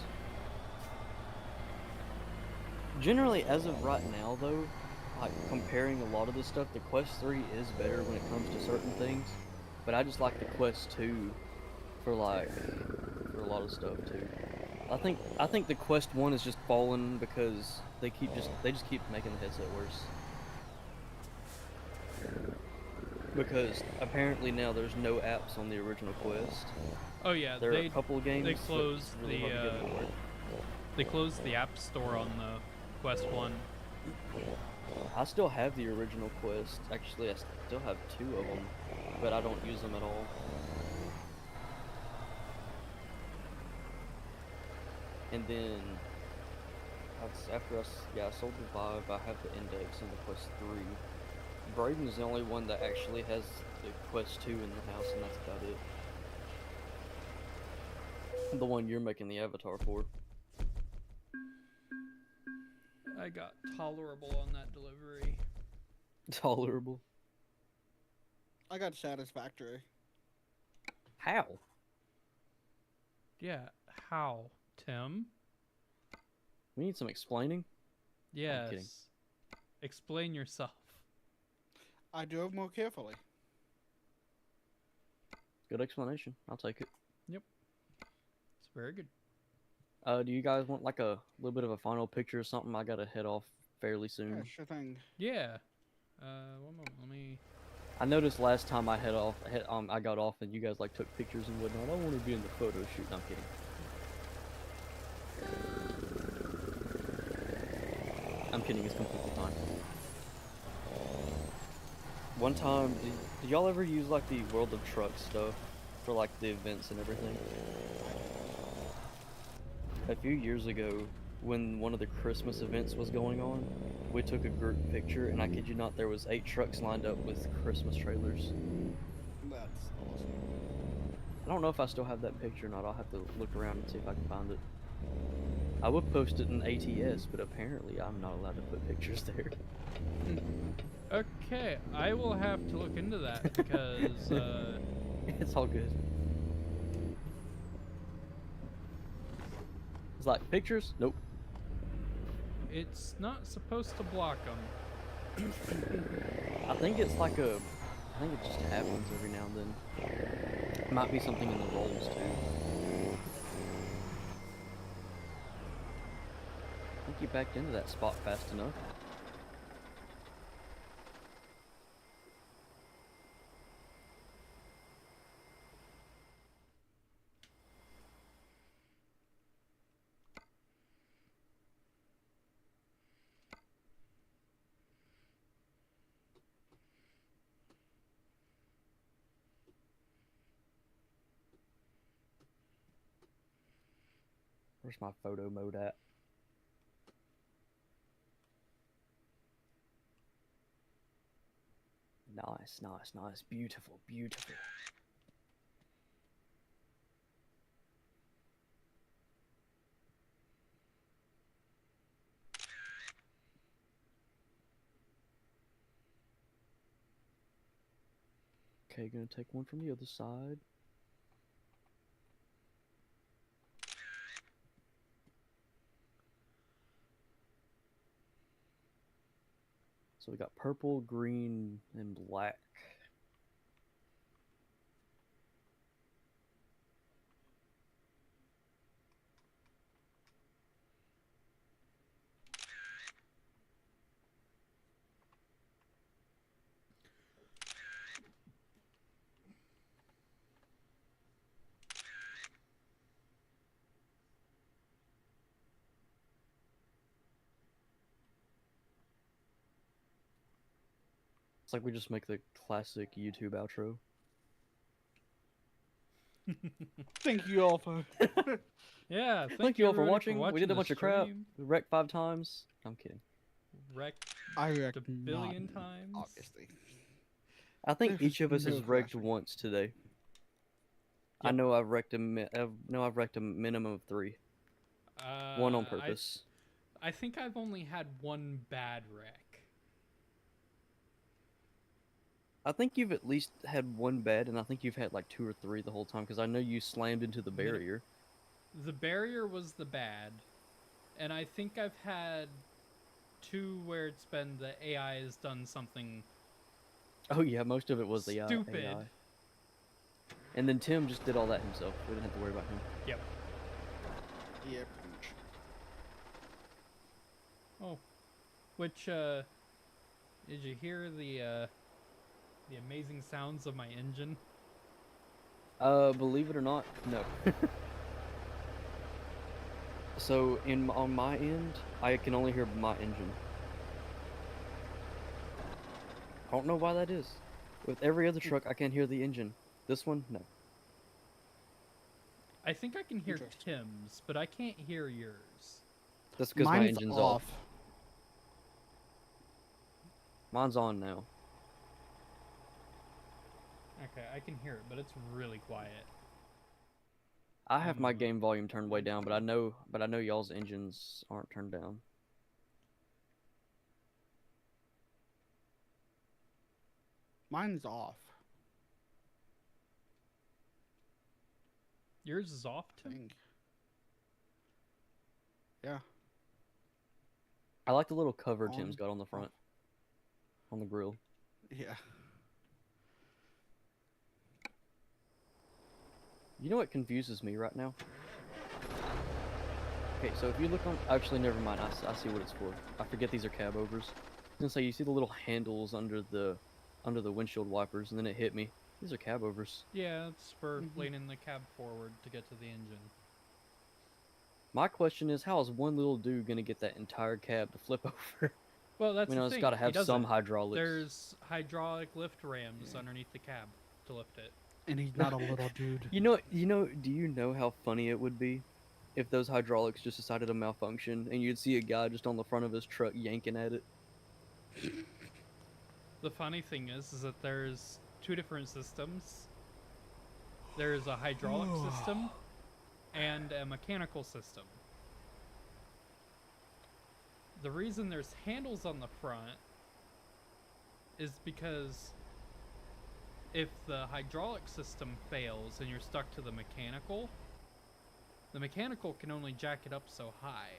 Generally, as of right now, though, like comparing a lot of this stuff, the Quest 3 is better when it comes to certain things, but I just like the Quest 2 for a lot of stuff too. I think the Quest 1 is just falling because they just keep making the headset worse. Because apparently now there's no apps on the original Quest. Oh yeah, There are a couple of games. they but it's closed really hard to get them to work. they closed the App Store on the Quest 1. I still have the original Quest. Actually, I still have two of them, but I don't use them at all. And then, I sold the Vive, I have the Index and the Quest 3. Braden is the only one that actually has the Quest 2 in the house, and that's about it. The one you're making the avatar for. I got tolerable on that delivery. Tolerable. I got satisfactory. How? Yeah, how, Tim? We need some explaining. Yes. kidding. Explain yourself. I drove more carefully. Good explanation. I'll take it. It's very good. Do you guys want like a little bit of a final picture or something? I gotta head off fairly soon. Yeah, sure thing. Yeah. One moment. Let me. I noticed last time I I got off and you guys like took pictures and whatnot. I want to be in the photo shoot. No, I'm kidding. I'm kidding. It's completely fine. One time, did y'all ever use like the World of Trucks stuff for like the events and everything? A few years ago, when one of the Christmas events was going on, we took a group picture, and I kid you not, there was 8 trucks lined up with Christmas trailers. That's awesome. I don't know if I still have that picture or not. I'll have to look around and see if I can find it. I would post it in ATS, but apparently I'm not allowed to put pictures there. Okay, I will have to look into that because It's all good. It's like, pictures? Nope. it's not supposed to block them. I think it's like I think it just happens every now and then. It might be something in the roles too. I think you backed into that spot fast enough. Where's my photo mode at? Nice, nice, nice. Beautiful, beautiful. Okay, gonna take one from the other side. So we got purple, green, and black. It's like we just make the classic YouTube outro. Thank you all for. Yeah, Thank you all for everybody watching. We did a the bunch of crap. stream. We wrecked 5 times. I'm kidding. Wrecked I a reckon billion not, times. obviously. I think There's each of us has no wrecked question. once today. I Yep. know I've wrecked I've wrecked a minimum of 3. One on I purpose. I think I've only had one bad wreck. I think you've at least had one bad, and I think you've had like 2 or 3 the whole time, because I know you slammed into the Minim- barrier. The barrier was the bad, and I think I've had 2 where it's been the AI has done something Oh yeah, most of it was the stupid. AI. And then Tim just did all that himself. We didn't have to worry about him. Yep. Yeah, pretty much. Oh, which did you hear the amazing sounds of my engine? Believe it or not, no. So on my end, I can only hear my engine. I don't know why that is. With every other truck, I can hear the engine. This one, no. I think I can hear Interesting. Tim's, but I can't hear yours. That's because my Mine's engine's off. Mine's on now. Okay, I can hear it, but it's really quiet. I have my Mm. game volume turned way down, but I know y'all's engines aren't turned down. Mine's off. Yours is off, I Tim? think. Yeah. I like the little cover Tim's On, got on the front, on the grill. Yeah. You know what confuses me right now? Okay, so if you look on, actually never mind. I see what it's for. I forget these are cab overs. I was gonna say you see the little handles under the windshield wipers, and then it hit me. These are cab overs. Yeah, it's for Mhm. leaning the cab forward to get to the engine. My question is, how is one little dude gonna get that entire cab to flip over? Well, that's You know, the it's thing. got to He have some doesn't. hydraulics. There's hydraulic lift rams Yeah. underneath the cab to lift it. And he's not a little dude. Do you know how funny it would be if those hydraulics just decided to malfunction and you'd see a guy just on the front of his truck yanking at it? The funny thing is that there's 2 different systems. There's a hydraulic system and a mechanical system. The reason there's handles on the front is because if the hydraulic system fails and you're stuck to the mechanical can only jack it up so high.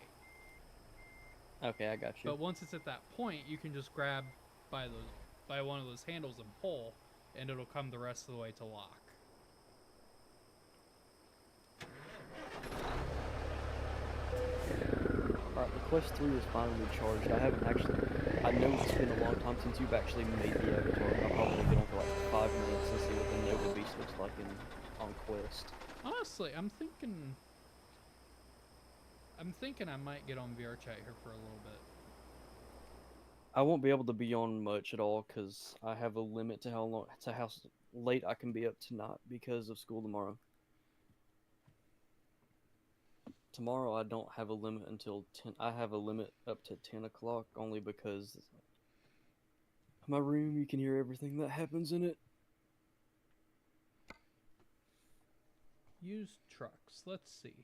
Okay, I got you. But once it's at that point, you can just grab by one of those handles and pull, and it'll come the rest of the way to lock. Alright, the Quest 3 is finally charged. I know it's been a long time since you've actually made the avatar. I'll probably get on for like 5 minutes and see what the Nova Beast looks like on Quest. Honestly, I'm thinking I might get on VR chat here for a little bit. I won't be able to be on much at all because I have a limit to how late I can be up tonight because of school tomorrow. tomorrow I don't have a limit until 10. I have a limit up to 10 o'clock only because my room, you can hear everything that happens in it. Used trucks. Let's see.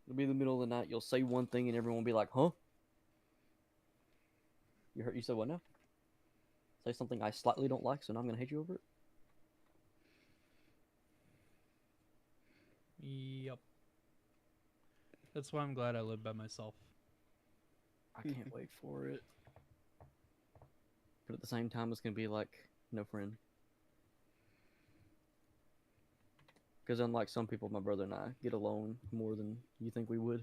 It'll be the middle of the night. You'll say one thing and everyone will be like, huh? You heard? You said what now? Say something I slightly don't like, so now I'm going to hate you over it? Yep. That's why I'm glad I live by myself. I can't wait for it. But at the same time, it's going to be like, no friend. Because unlike some people, my brother and I get along more than you think we would.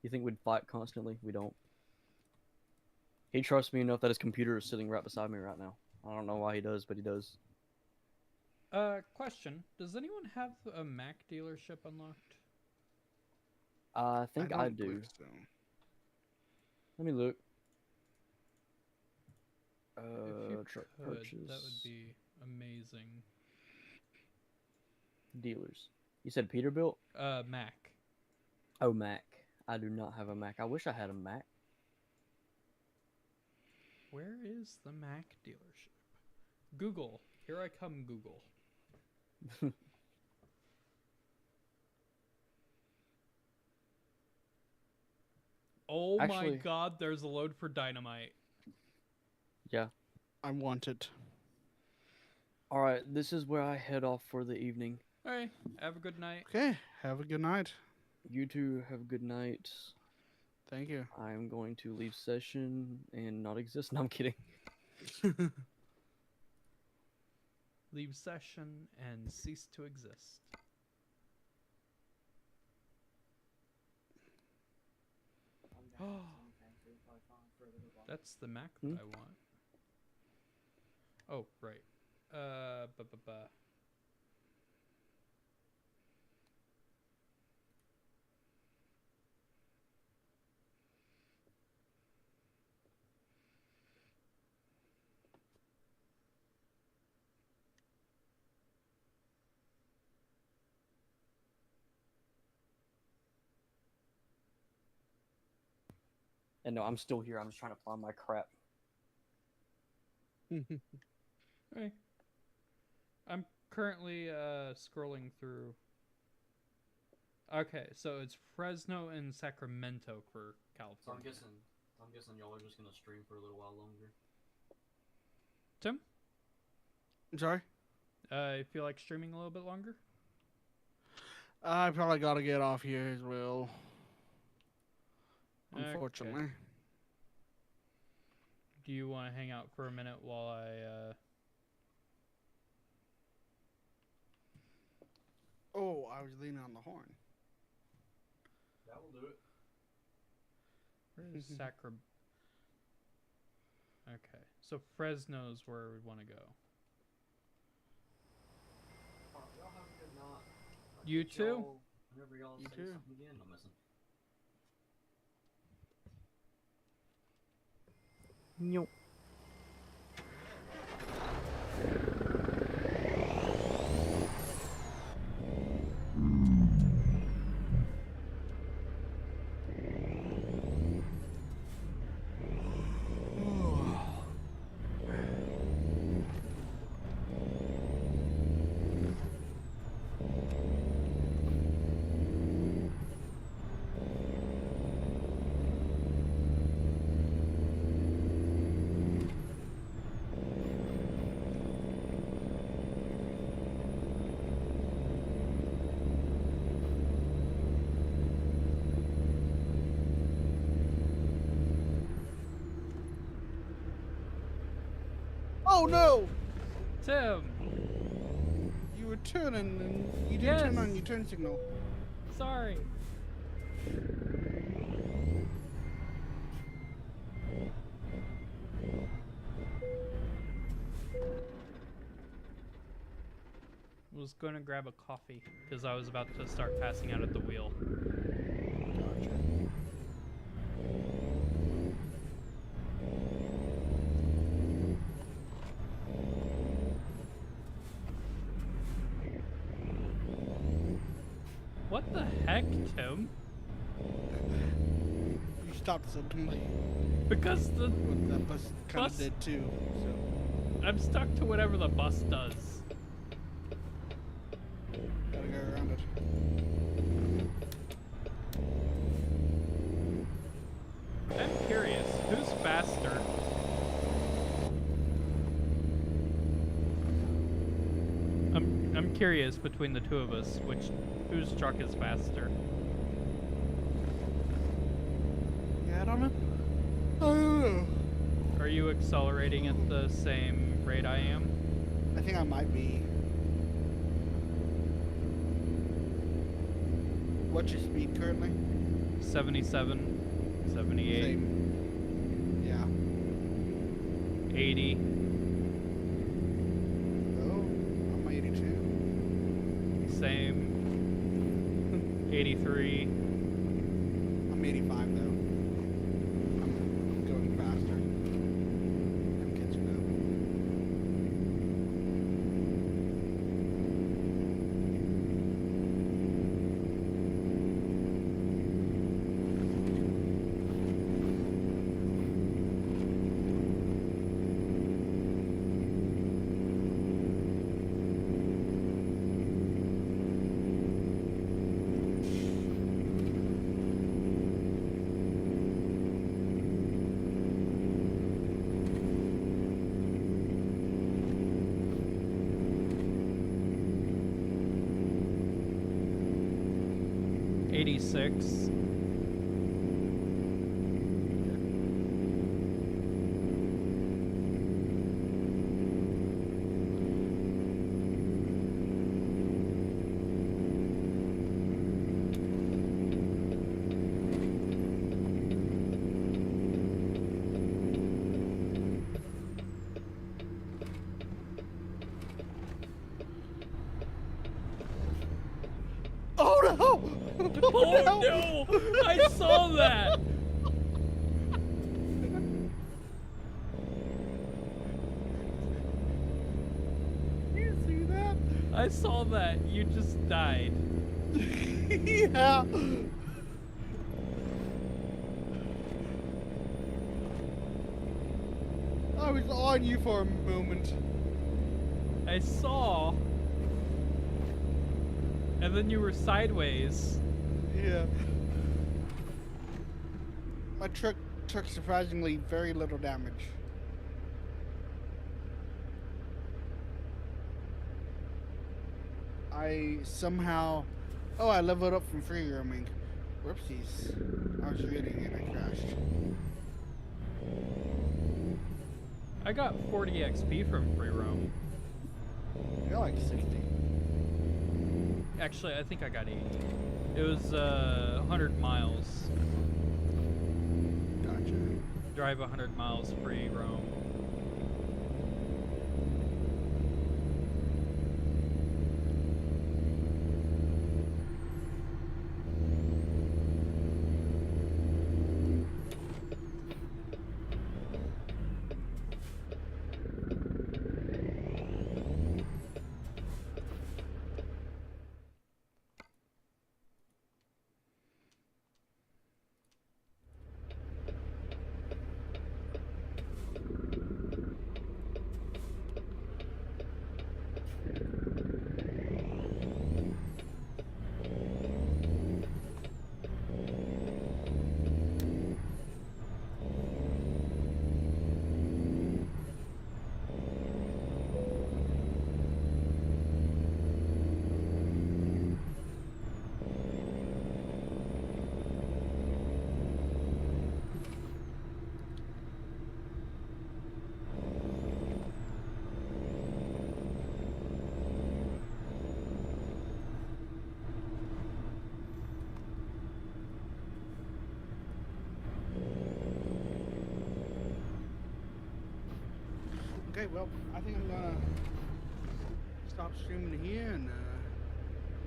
You think we'd fight constantly? We don't. He trusts me enough that his computer is sitting right beside me right now. I don't know why he does, but he does. Question. Does anyone have a Mac dealership unlocked? I think I don't do. believe so. Let me look. If you Truck could, purchase. that would be amazing. Dealers. You said Peterbilt? Mac. Oh, Mac. I do not have a Mac. I wish I had a Mac. Where is the Mac dealership? Google. Here I come, Google. Oh my Actually- god, there's a load for dynamite. Yeah. I want it. Alright, this is where I head off for the evening. Alright, have a good night. Okay, have a good night. You two have a good night. Thank you. I'm going to leave session and not exist. No, I'm kidding. Leave session and cease to exist. That's the Mac that I want. Oh, right. And no, I'm still here. I'm just trying to find my crap. Hey. I'm currently scrolling through. Okay, so it's Fresno and Sacramento for California. I'm guessing y'all are just gonna stream for a little while longer. Tim, I'm sorry? you feel like streaming a little bit longer? I probably gotta get off here as well. Unfortunately. Okay. Do you want to hang out for a minute while I Oh, I was leaning on the horn. That will do it. Where's Sacramento? Okay, so Fresno's where we want to go. Y'all have a good night. You too? Whenever y'all You say too. something again, I'm missing. Nope. Oh no! Tim, You were turning and you didn't Yes. turn on your turn signal. sorry. Was going to grab a coffee because I was about to start passing out at the wheel. What the heck, Tim? stopped suddenly. Because the What that bus kind Bus- of did too. So I'm stuck to whatever the bus does. gotta go around it. I'm curious, who's faster? I'm curious between the two of us, whose truck is faster. Yeah, I don't know. I don't know. Are you accelerating at the same rate I am? I think I might be. What's your speed currently? 77, 78, Same. Yeah. 80. Oh, I'm 82. Same. 83. I'm 85 though. I'm going faster. I'm catching up. '86. Oh no! Oh no! I saw that! You see that? I saw that. You just died. Yeah. I was on you for a moment. I saw. And then you were sideways. Yeah. My truck took surprisingly very little damage. I somehow... Oh, I leveled up from free roaming. Whoopsies. I was reading and I crashed. I got 40 XP from free roam. You're like 60. Actually, I think I got 80. It was 100 miles. Gotcha. Drive 100 miles free roam. Okay, well, I think I'm gonna stop streaming here and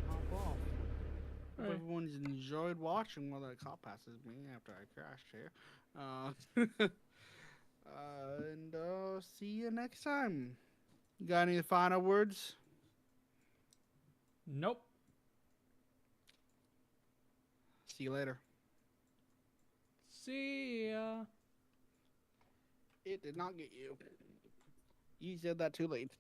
hop off. Hope Alright. everyone's enjoyed watching while the cop passes me after I crashed here. And see you next time. You got any final words? Nope. See you later. See ya. It did not get you. You said that too late.